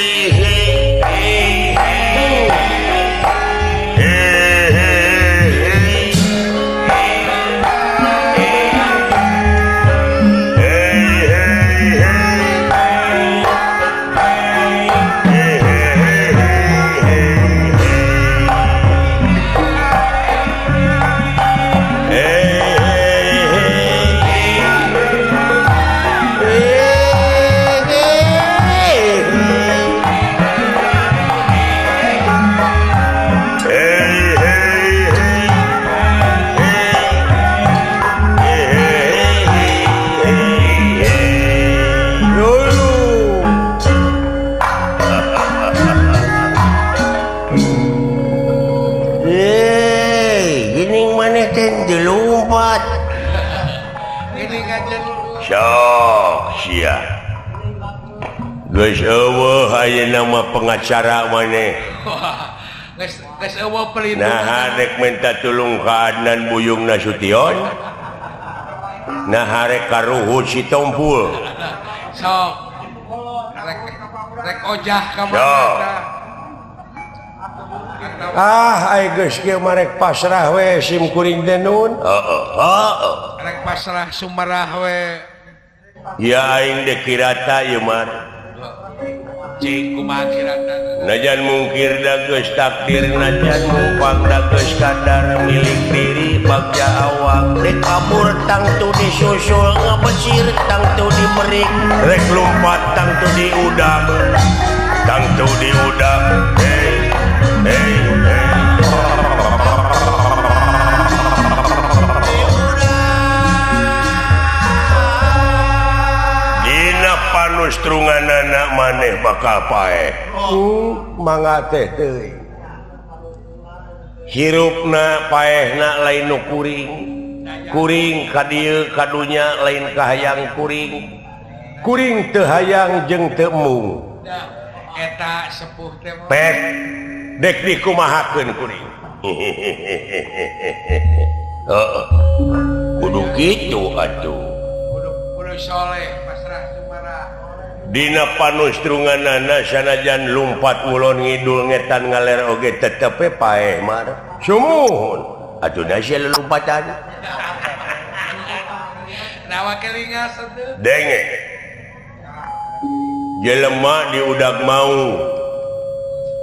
geus eueuh ayeuna mah pengacara maneh. Geus eueuh pelindung. Nah, dek minta tulung ka Adnan Buyung Nasution. Nah, rek ka Ruhut Sitompul. Sok. Rek ojah ka mana? geus kieu marek pasrah we sim kuring teh nun. Rek pasrah sumarah we. Ya aing de kirata ieu mah. Cing kumaha kirata? Najan mungkir da geus takdir najan mupang da geus kadar milik diri bagja awak rek kabur tangtu disusul ngabecir tangtu dimerik rek lompat tangtu diudang tangtu diudang hey hey hey dina panustrunganana maneh bakal paeh mangga teh teuing hirupna paehna lain nu kuring ka dieu kadunya lain kahayang kuring teu hayang jeung teu mung Eta sepuh teh pek dek dikumahakeun kuring kudu kitu atuh kudu soleh pasrah sumarah. Dina panustrunganana sanajan lumpat ngulon ngidul ngetan ngaler oge tetep paeh mar sumuhun atuh da sia lelumpatan Nawa kelingas teh denge jelema diudag mau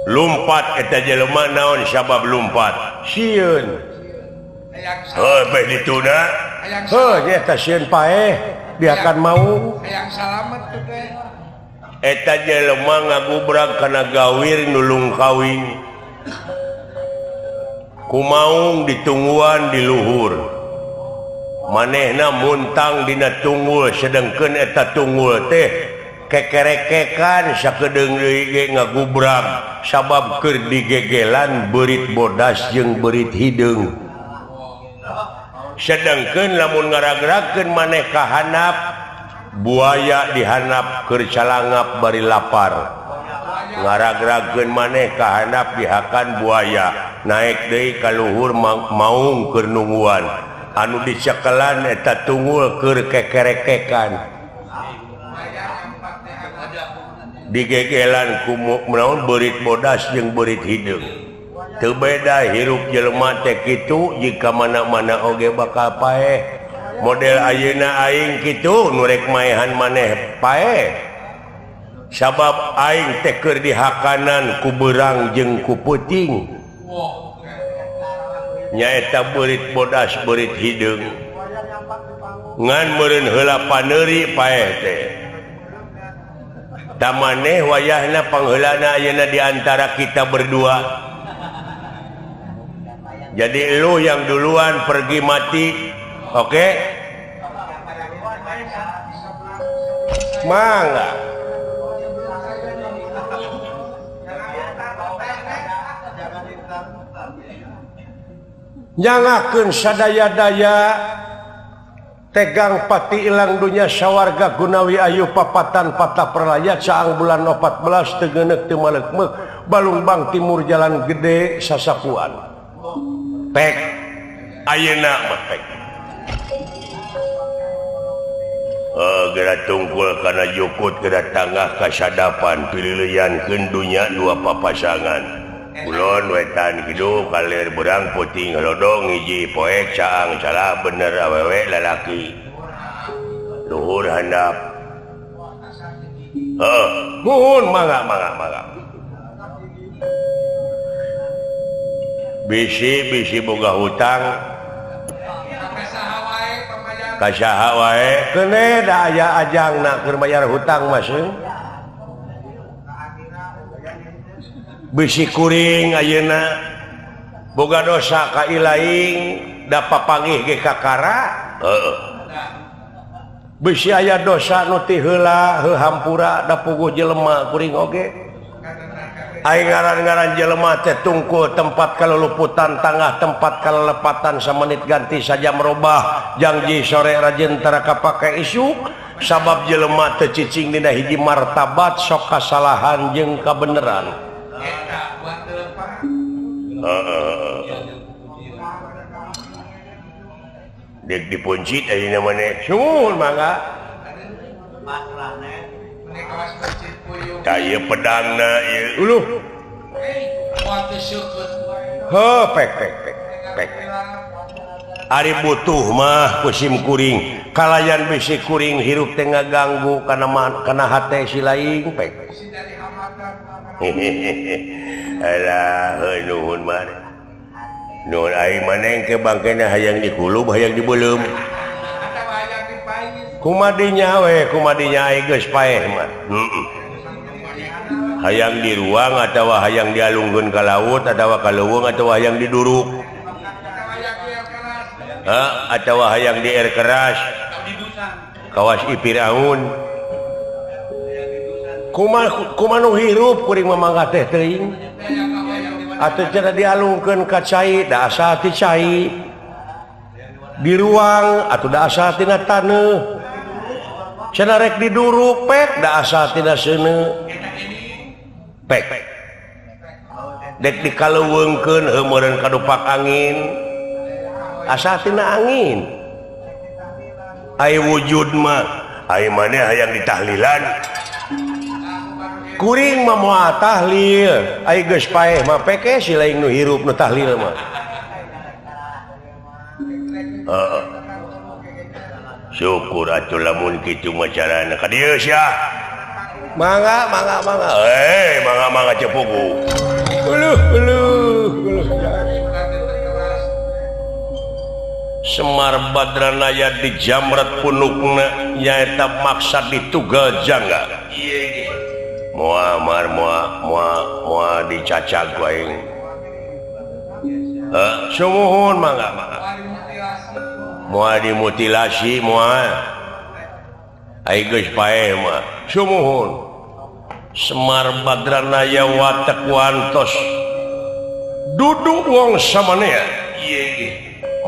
lumpat eta jelema naon sabab lumpat sieun bae dituna nya sieun paeh biakan mau hayang salamet teh teh eta jelema ngagubrag kana gawir nulung kawin kumaung ditungguan di luhur manehna muntang dina tunggul sedengkeun eta tunggul teh kekerekekan sakedeung deui ge ngagubrag sabab keur digegelan beurit bodas jeung beurit hideung sedengkeun lamun ngaragragkeun maneh ka handap buaya dihandap keur calangap bari lapar ngaragragkeun maneh ka handap dihakan buaya naik deui ka luhur maung keur nungguan anu dicekelan eta tunggul keur kekerekekan digegelan ku naon beurit bodas jeung beurit hideung teu beda hirup jelema teh kitu jika mana-mana oge bakal paeh model ayeuna aing kitu nu rek maehan maneh paeh sabab aing teh keur dihakanan ku beurang jeung ku peuting nyaeta beurit bodas beurit hideung ngan meureun heula paneuri paeh teh da maneh wayahna pangheulana ayeuna di antara kita berdua jadi lu yang duluan pergi mati oke mangga nyangakeun sadaya-daya tegang pati ilang dunya sawarga gunawi ayu papatan patah perlaya caang bulan 14 tegeuneuh teu malekmeuk balungbang timur jalan gede sasapuan pek ayeuna mah pek geura tungkul kana jukut geura tangah ka sadapan pililiankeun dunya dua papasangan kulon wetan kidu kalir berang puting lodong hiji poek caang salah bener awewe lalaki luhur handap muhun mangga bisi boga hutang ka saha wae keuneu da aya ajangna keur bayar hutang mah bisi kuring ayeuna boga dosa ka ilaing da papanggih ge kakara bisi aya dosa nu ti heula hampura da puguh jelema kuring oge aing ngaran-ngaran jelema teh tungkul tempat kaluluputan tangah tempat kalelepatan samenit ganti saja merubah janji sore rajin tara kapake isuk sabab jelema teu cicing dina hiji martabat sok kasalahan jeung kabeneran dek dipuncit ayeuna maneh suul mangga ka ieu pedangna ieu uluh Ari butuh mah kusim kuring kalayan bisi kuring hirup tengah ganggu karena hati si lain pek alah nuhun mah nuhun ai maneng ke bangkena hayang dikulub hayang dibelum kumadinya ai geus paeh mah hayang di ruang atau hayang dialungkeun ka laut atau ka leuweung atau hayang diduruk atau hayang di air keras kawas ipiraun kumaha nu hirup kuring mamangga teh teuing atuh cenah dialungkeun ka cai da asa ti cai di ruang atuh da asa tina taneuh cenah rek diduruk pek da asa tina seuneu pek dek dikaleuweungkeun heumeureun kadupak angin asa tina angin ai wujud mah ai maneh hayang ditahlilan kuring mah moal tahlil ai geus paeh mah peke si lain nu hirup nu tahlil mah syukur atuh lamun kitu mah carana ka dieu sia mangga mangga cepugu Semar Badranaya di Jamrat punukna nyaeta maksad ditugal jangga moa dicacag wae sumuhun mangga moa dimutilasi moa ai geus paeh mah sumuhun Semar Badranaya watek wantos duduk wong samanea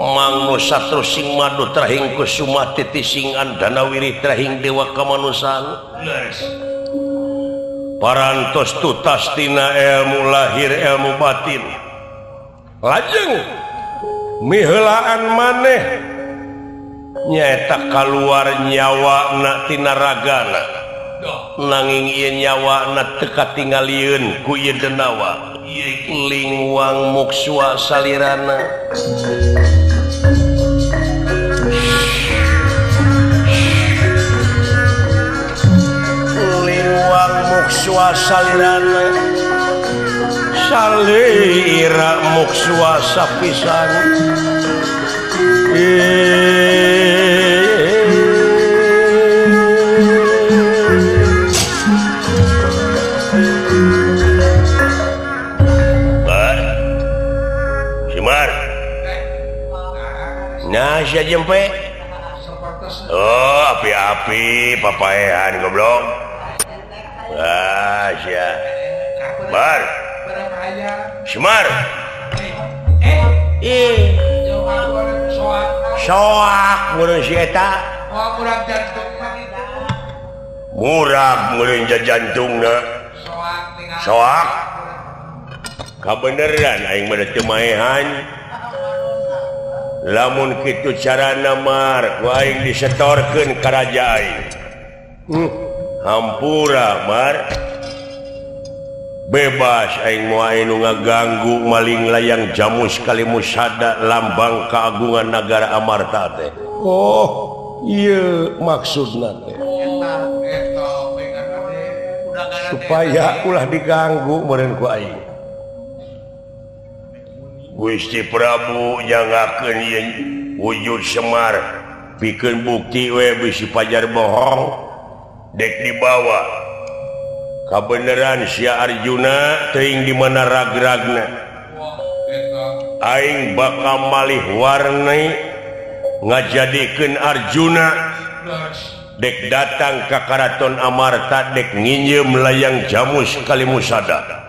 Mangnu satru sing madu trahing kusuma titi sing andana wirih trahing dewa kamanusan parantos tutas tina ilmu lahir ilmu batin lajeng miheulaan maneh nyaeta kaluar nyawa na tina ragana nanging ieu nyawa na teu katingalieun ku ieu denawa lingwang muksua salirana lingwang muksua salirana salira muksua sapisan nah sia jempe oh api-api papaehan goblok sia bar Semar soak meureun si eta murag meureun jantungna soak kabeneran aing mah teu maehan lamun kitu carana mar ku aing disetorkeun ka raja aing hampura mar bebas aing moal anu ngaganggu maling layang jamus kali musada lambang keagungan negara Amarta teh oh ieu maksudna teh supaya ulah diganggu meureun ku aing Gusti Prabu jangakeun ieu wujud Semar pikeun bukti we bisi pajar bohong dek dibawa kabeneran sia Arjuna teuing di mana rag-ragna aing bakal malih warni ngajadikeun Arjuna dek datang ka karaton Amarta dek nginjeum layang jamus Kalimusada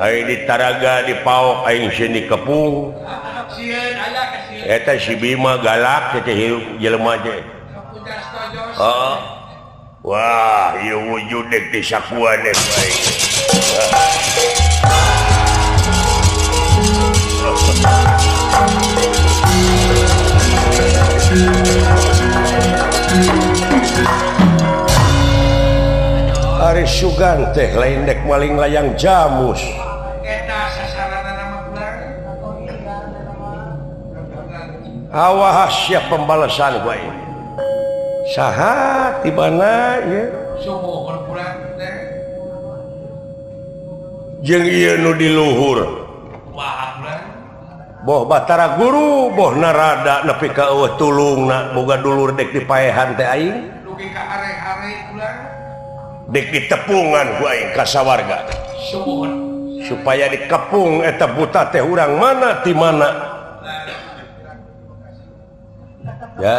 aing ditaraga dipaok aing sieun dikepung eta si Bima galak teh hirup jelema teh heeh wah ieu wujud dek di sakuan dek aing Ari Sugan teh lain dek maling layang jamus Awahasya pembalasan gue saha di mana ya jeung ieu nu di luhur boh Batara Guru boh narada nepi ka eueuh tulungna boga dulur dek dipaehan teh aing dek ditepungan ku aing ka sawarga supaya dikepung eta buta teh urang mana ti mana ya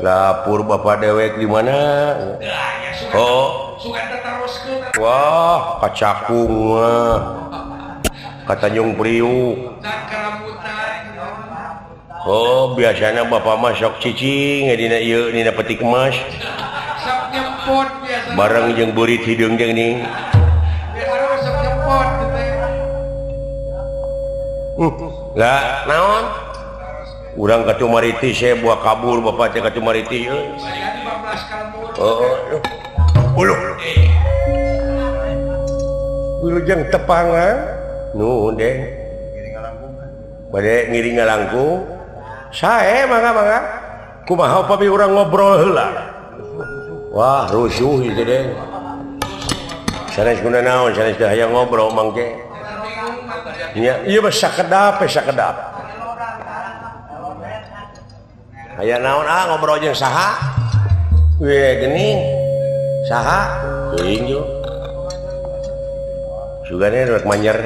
lapur bapak dewek di mana oh wah kacakung mah ka Tanjung Priuk oh biasanya bapak mah sok cicing dina ieu dina peti kemas sok nyempot biasa bareng jeung beurit hideung jeung ning biasana sok nyempot lah naon urang ka Tumariti saya buah kabur bapak teh ka Tumariti uluh jeung tepangan nu deng bade ngiring ngalangkung sae mangga kumaha upami urang ngobrol heula wah rusuh ieu deng sanes guna naon sanes teh hayang ngobrol mangke nya ieu mah sakedap aya naon ngobrol jeung saha we geuning saha teuing jo sugane rek manyer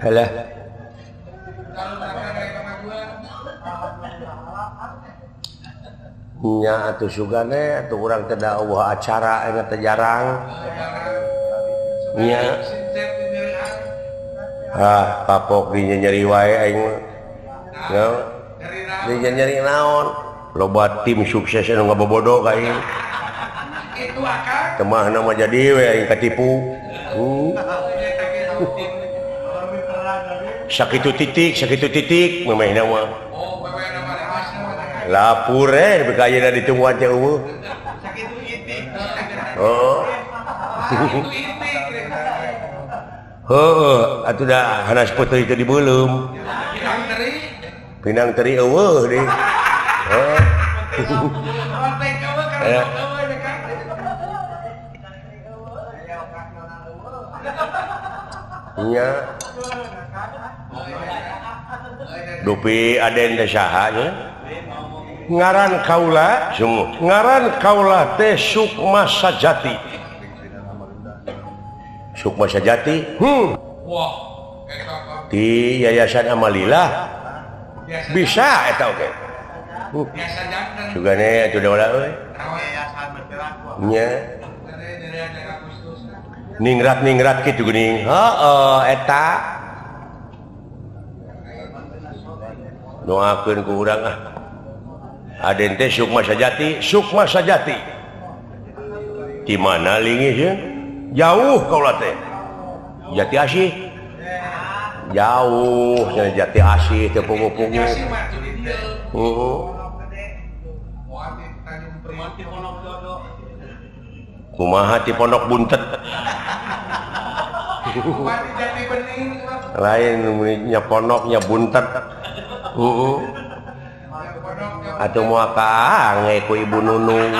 halah nya atuh sugane atuh urang teh da eueuh acara eta teh jarang nya kapok dinya nyeri wae aing ya dinya nyeri naon loba tim sukses anu ngabobodo ka aing kitu akang temahna mah jadi we aing katipu sakitu titik memehna mah lapur bekayeuna ditungguan teh eueuh oh atuh dah hanas putih itu dibeulum pinang teri eueuh deui nya dupi aden teh saha nya ngaran kaula teh Sukma Sajati di Yayasan Amalillah bisa eta oge sugane atuh daula euy nya ningrat kitu geuning heeh eta doakeun ku urang aden teh Sukma Sajati di mana linggih ya jauh kaulah teh Jati Asih jauh Jati Asih teh pungu-pungu kumaha ti Pondok Buntet lain nya pondok nya buntet atuh moal kaange ku Ibu Nunung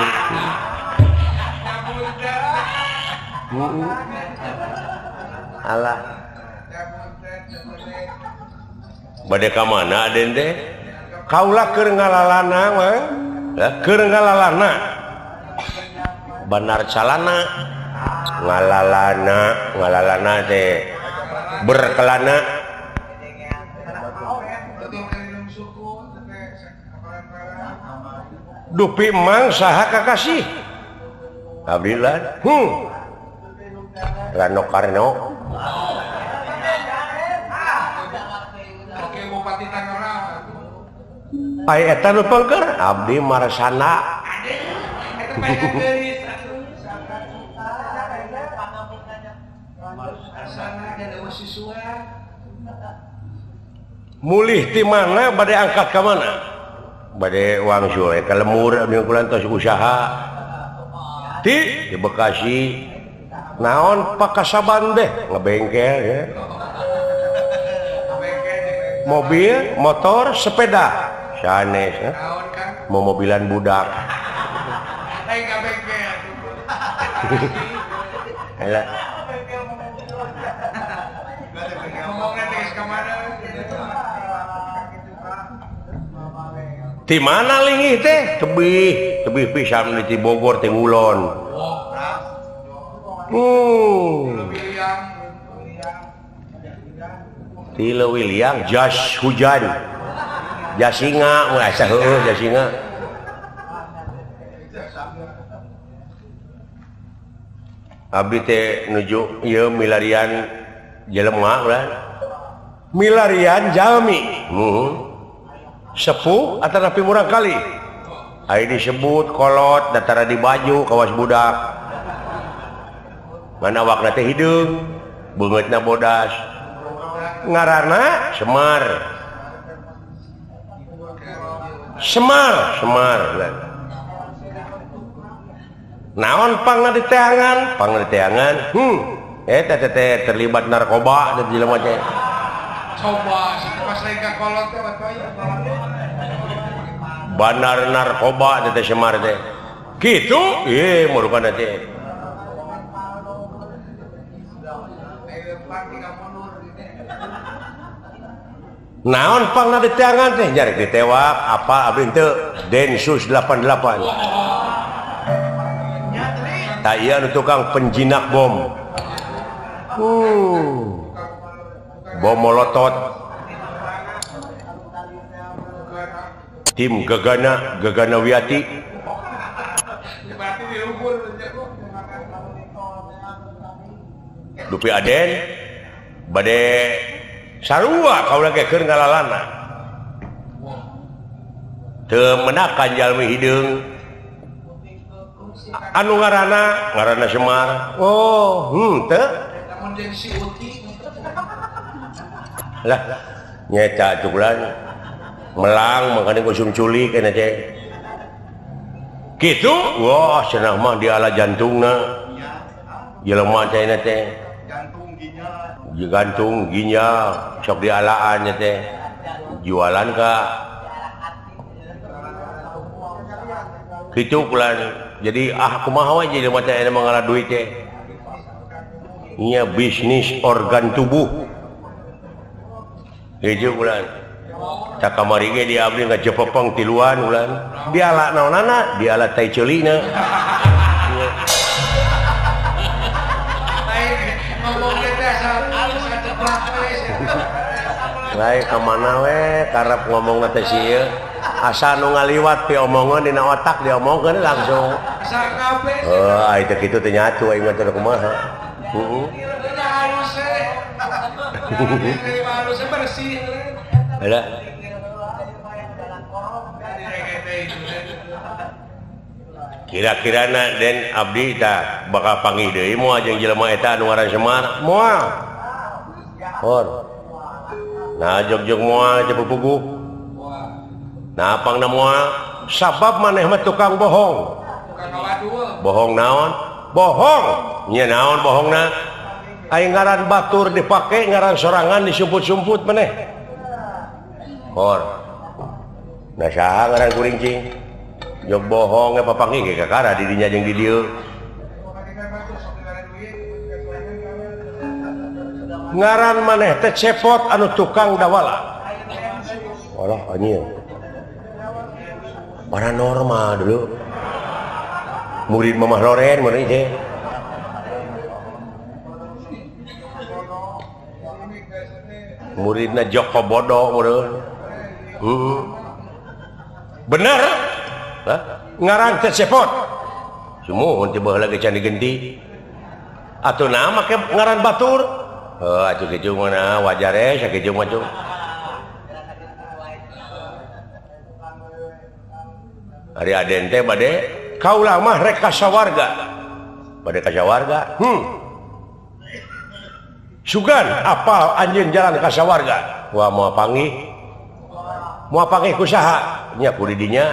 alah bade ka mana aden teh kaula keur ngalalana mah keur ngalalana benar calana ngalalana teh berkelana dupi mang saha kakasih abdilah Rano Karno ai eta nu pangker abdi Marsana mulih ti mana bade angkat ka mana bade wangsul ka lemur anu kulantos usaha di Bekasi naon pakasaban deh ngebengkel ya. Mobil, motor, sepeda sanes ya. Mau mobilan budak Alah. Di mana linggih teh? Tebih pisan di Bogor teh ngulon. Di Leuwiliang jas hujan. Jas singa, masa heueuh jas singa. Abdi teh nuju ieu milarian jelema urang. Milarian jalmi. Sepuh atau napi murang kali ai disebut kolot datara di baju kawas budak mana wakna teh hideung beungeutna bodas ngaranna Semar naon pangna diteangan eta teh terlibat narkoba dan jelema teh coba pas lain ka kolot teh bandar narkoba teh Semar teh kitu ieu murukana teh naon pangna diteangan teh jarek ditewak apa abdi teu Densus 88 tak iya nu tukang penjinak bom bom molotov tim Gegana Wiyati Dupi Aden bade sarua kaula ge keur ngalalana teu menakan jalmi hideung anu ngaranna Semar teu lah nyeca cukulan melang makanya kusum culik kena cek gitu wah cenah mah di ala jantungna jelema teh teh gantung ginjal sok dialaan teh jualan ka kitu kulan jadi kumaha wae jelema teh anu mangala duit teh nya bisnis organ tubuh heuh kulan tak kamari ge dia abdi ngajepepeng tiluan ulan diala naonana diala tai ceulina lain ka mana we karep ngomongna teh sieu asa nu ngaliwat pi omongan dina otak diomongkeun langsung ai teh kitu teh nyatu aing mah teu kumaha ada kira-kirana den abdi tah bakal panggih deui moal jeung jelema eta anu ngaran Semar moal hor nah jog-jog moal teh pupuguh nah pangna moal sabab maneh mah tukang bohong naon bohong nya naon bohongna aya ngaran batur dipake ngaran sorangan disumput-sumput maneh hor nah saha ngaran kuring cing jog bohong ge papanggih ge kakara di dinya jeung di dieu ngaran maneh teh cepot anu tukang dawala walah anjing paranormal dulu murid Mamah Loren meureun teh muridna Joko Bodo meureun bener ngaran teh cepot sumuhun teh baheula ge can digenti atuh naon make ngaran batur atuh kitu mah wajar sakitu mah tuh ari aden teh bade kaulah mah rek kasawarga bade kasawarga sugan apal anjeun jalan kasawarga wah moal panggih ku saha nya ku didinya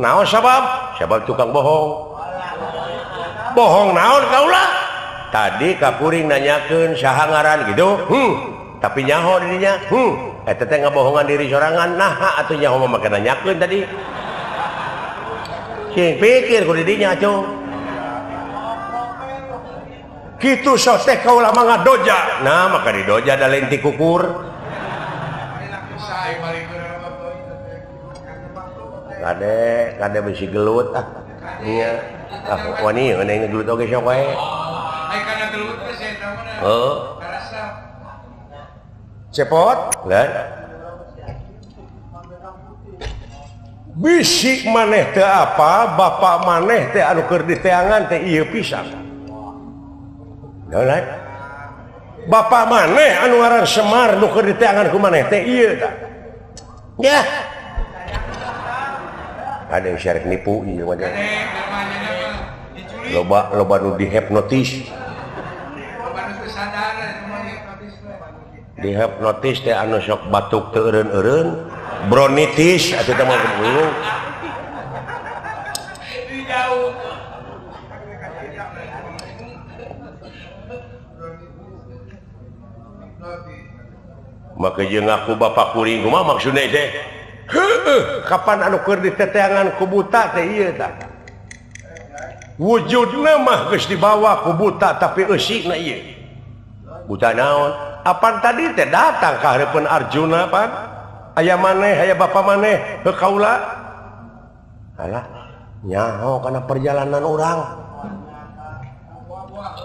naon sabab tukang bohong naon kaulah tadi kapuring nanyakeun saha ngaran gitu tapi nyaho dirinya eta teh ngabohongan diri sorangan nah atuh nyaho mah make nanyakeun tadi sing pikir ku didinya atuh kitu sos teh kaula mah ngadoja nah maka didoja da lain ti kukur kade besi gelut nya wani ngeun gelut oge sok wae ai kana gelut teh saya tahu cepot lah bisi maneh teh apa bapak maneh teh anu keur diteangan teh ieu pisan lah bapak maneh anu ngaran Semar nu keur diteangan ku maneh teh ieu tah ya ada yang syarek nipu ieu mah loba nu dihipnotis dihipnotis teh anu sok batuk teu eureun-eureun bronitis atuh teh mah bingung maka jeung aku bapak kuring kumaha maksudna teh kapan anu keur diteteangan ku buta teh ieu tah wujudna mah geus dibawa ku buta tapi eusikna ieu buta naon apan tadi teh datang ka hareupeun Arjuna pan aya maneh aya bapa maneh heuh kaula alah nyaho kana perjalanan urang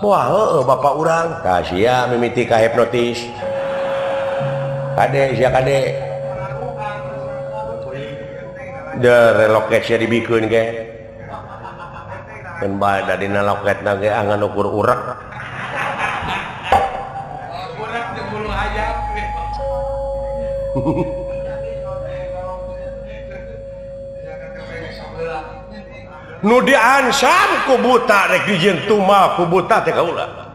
wah heueuh bapa urang tah sia mimiti ka hipnotis kade sia kade reloketnya dibikeun ge keun bae da dina loketna ge angan ukur urak urak teh bulu hayam nu diansam ku buta rek dijieun tuma ku buta teh kaula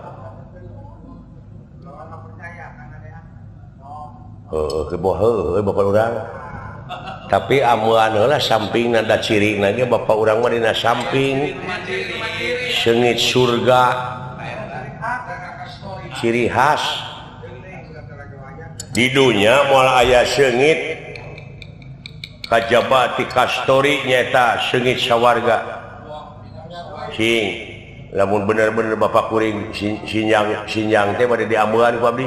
heueuh bapak urang tapi amuan heula samping nada ciri lagi bapak urang mah dina samping seungit surga ciri khas di dunya moal aya seungit kajaba ti kastori nyata seungit sawarga sing lamun bener-bener bapak kuring sinjang teh bade diambean ku abdi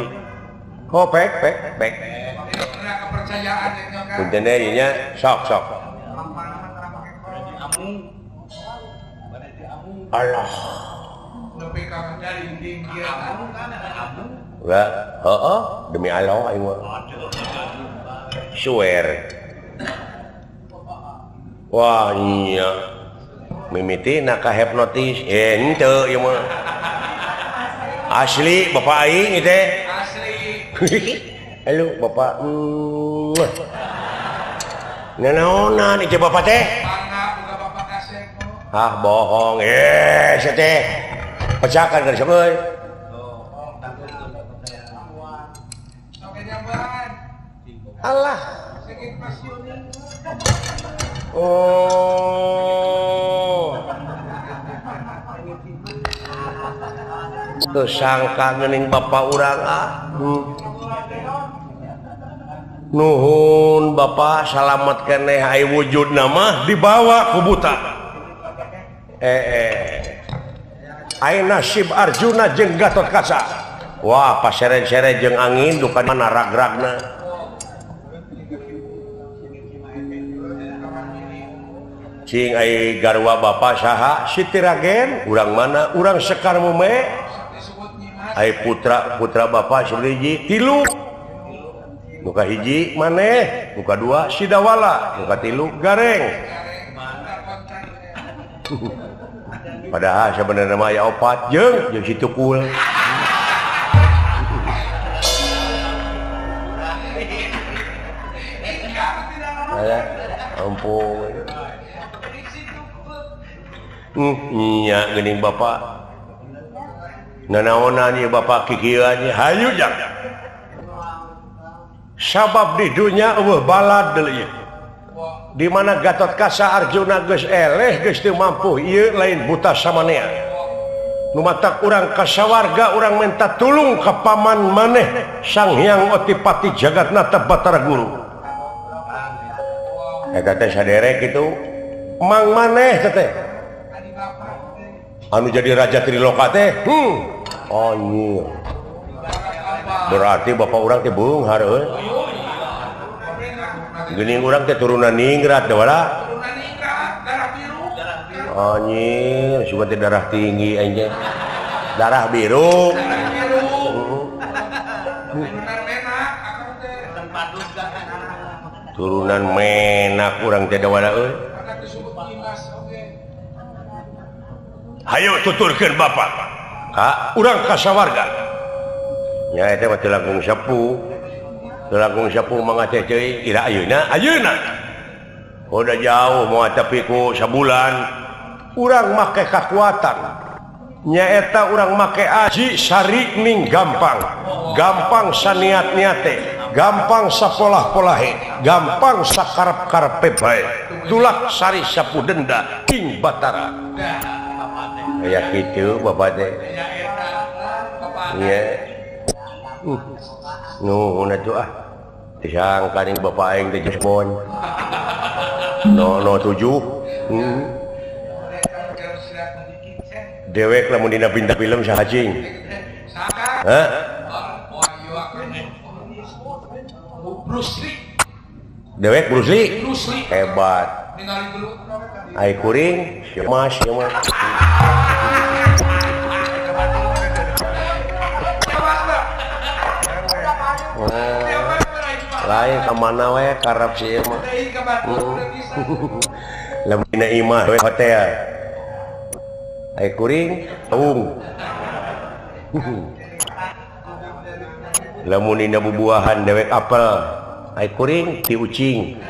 oh pek kepercayaan punten deui nya sok Allah nepi ka dari dinggian enggak heeh demi Allah aing mah swear wah iya mimitina ka hipnotis henteu ieu mah asli bapak aing teh asli halo bapak nanaonan ieu bapak teh buka bapak kasep ah bohong sia teh pecahkan geus euy Allah oh teu sangka geuning bapak urang nuhun bapak salamet keneh ai wujudna mah dibawa ku buta ai nasib Arjuna jeung Gatotkaca wah pasere-sere jeung angin dukan mana ragragna cing ai garwa bapak saha Siti Ragen urang mana urang Sekar Mume ai putra bapak sabiji 3 muka hiji maneh muka 2 Sidawala muka 3 Gareng padahal sebenarnya mah aya 4 jeung si Tukul ampun nya geuning bapak nanaonan ieu bapak kikieuan hayu jang sabab di dunia balad deui di mana Gatotkaca Arjuna geus eleh geus teu mampu ieu lain buta samanea Numatak urang kasawarga urang minta tulung ka paman maneh Sang Hyang Otipati Jagatnata Batara Guru. Eta teh saderek kitu. Mang maneh teh. Anu jadi raja Triloka teh. Oh iya. Berarti bapak urang teh beunghar euy. Geuning urang teh turunan ningrat teh wala. Anjir, suka teh darah tinggi anjing. Darah biru. Turunan menak urang teh da wala euy. Hayo tuturkeun bapak. Ka urang kasawarga. Nya eta mah teu langkung sapu. Teu langkung sapu mangga teh ceuing ira ayeuna. Udah jauh mau tapi ku sabulan. Urang make kekuatan nyaeta urang make aji sari ning gampang saniat-niate gampang sapolah-polahe gampang sakarep-karepe bae tulak sari sapu denda ing Batara aya kitu bapak teh nya nuhun atuh disangka ning bapak aing teh jesbon no 7 dewek lamun dina bintang film sahajing. Hah? Dewek Bruce Lee. Hebat. Ai kuring, sieu mas. Lain ka mana we karep si mah. Lamun dina imah we hotel. Ai kuring taung. Lamun dina bubuahan dewek apel, ai kuring ti ucing.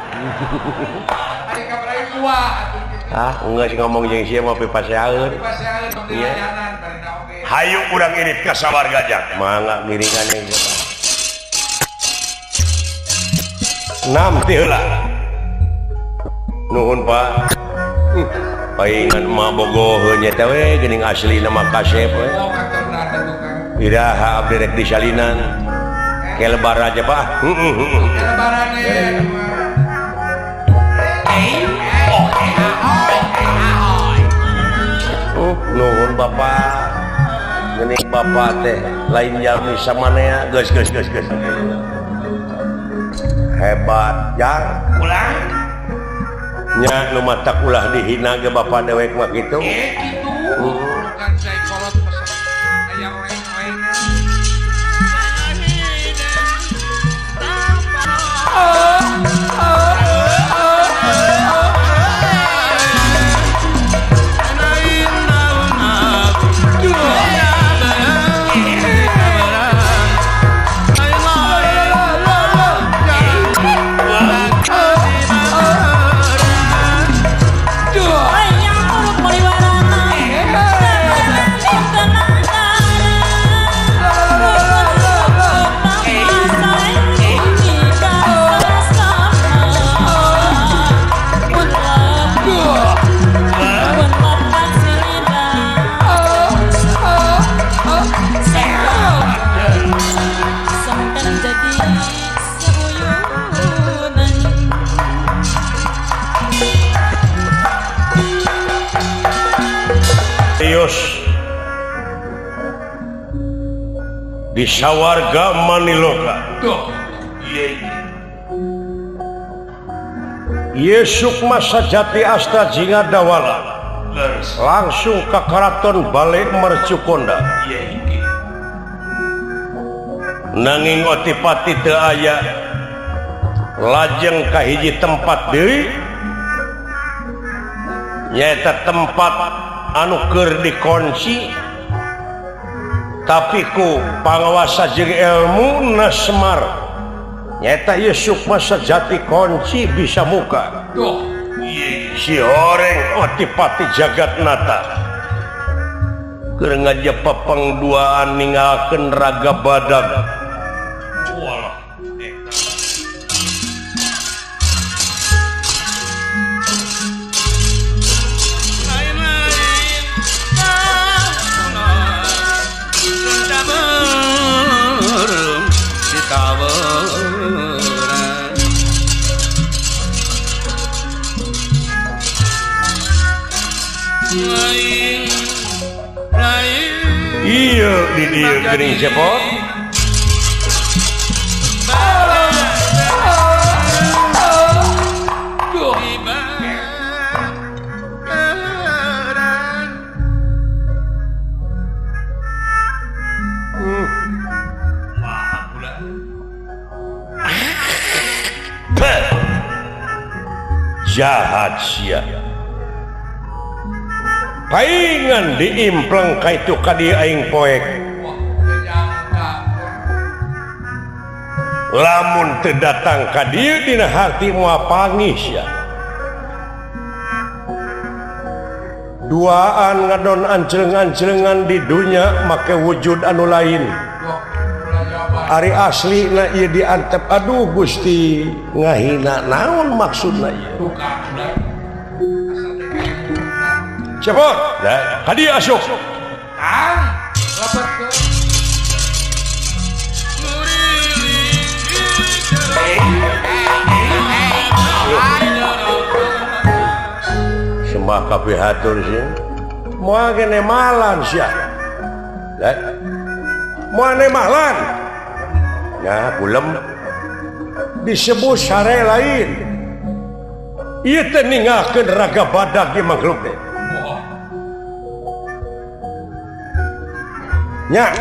Ari ka bari buah. Enggak sih ngomong jeung sia mah pipaseaeun. Iya. Hayu urang irit ka sawarga jak. Mangga ngiringan deui. Nam ti heula. Nuhun Pak. Paingan mah bogoh nyata we geuning asli nama kasep we. Iraha abdi rek disalinan. Kelebar aja Pak. Nuhun Bapak. Geuning Bapak teh lain jalmi samanea geus. Hebat jang. Ulang. Nya nu matak ulah dihina ge bapak dewek mah kitu. Kitu. Kan saya kolot aya oeng-oengan. Di sawarga Maniloka. Yesuk masa jati asta jinga dawala langsung ke karaton balik Mercukonda. Nanging Otipati teu aya lajeng ka hiji tempat deui nyaeta tempat anu keur dikunci tapi ku pangawasa jeung ilmu Semar nyata Yusuf masa jati kunci bisa muka si horeng Otipati Jagatnata keur ngajepepeng duaan ninggalkeun raga badag geuning cepot jahat sia paingan diimpleng ka itu ka dieu aing poek lamun teu datang ka dieu dina hati moal pangis ya duaan ngadon anjreng-anjrengan di dunya make wujud anu lain ari asli na ieu diantep aduh Gusti ngahina naon maksudna ieu cepot hadi asup lapar ke sembah kapihatur sih moal kene malan sia moal ne malan ya kulem disebut sare lain ieu teh ninggalkeun raga badag ge makhluk teh nya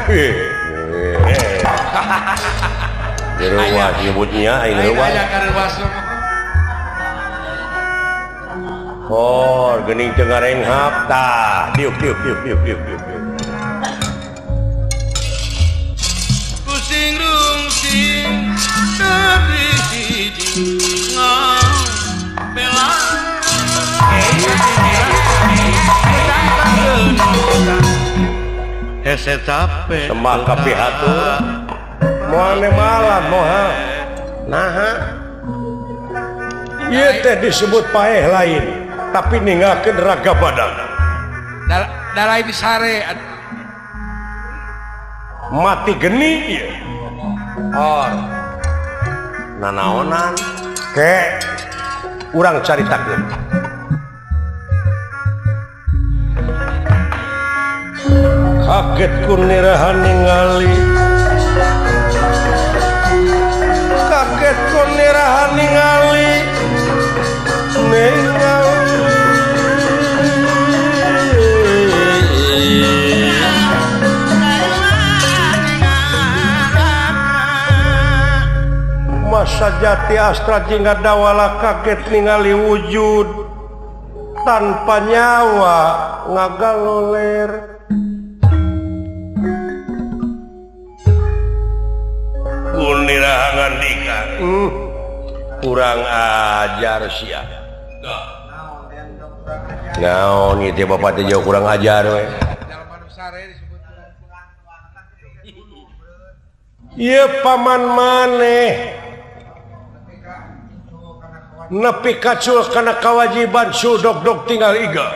diruas nyebutnya aing ruas oh geuning teu ngarenghap tah diuk pusing rungsing dari hiji ngabela hese capek sembah kapihatur moal ne malan moha naha ieu teh disebut paeh lain tapi ninggalkeun raga badan da lain sare mati geni ieu or nanaonan ke urang caritakeun kaget ku nirahan ningali kaget ku nirahan ningali masa jati astra jingga dawala kaget ningali wujud tanpa nyawa ngagaloler kunirahangan dikan kurang ajar sia naon ieu teh bapak teh jauh kurang ajar we ieu paman maneh nepi kacul kana kawajiban sudog-dog tinggal iga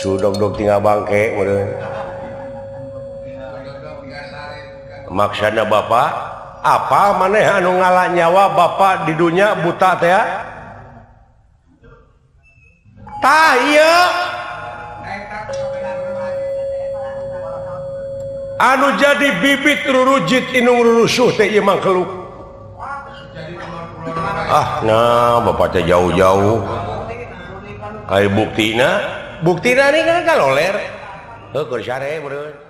sudog-dog tinggal bangke meureun maksana bapak apa maneh anu ngalah nyawa bapak di dunia buta teh tah ieu anu jadi bibit rurujit inung rurusuh teh ieu mangkeluk nah bapak teh jauh-jauh ai buktina ni kan kaloler heuh keur sare meureun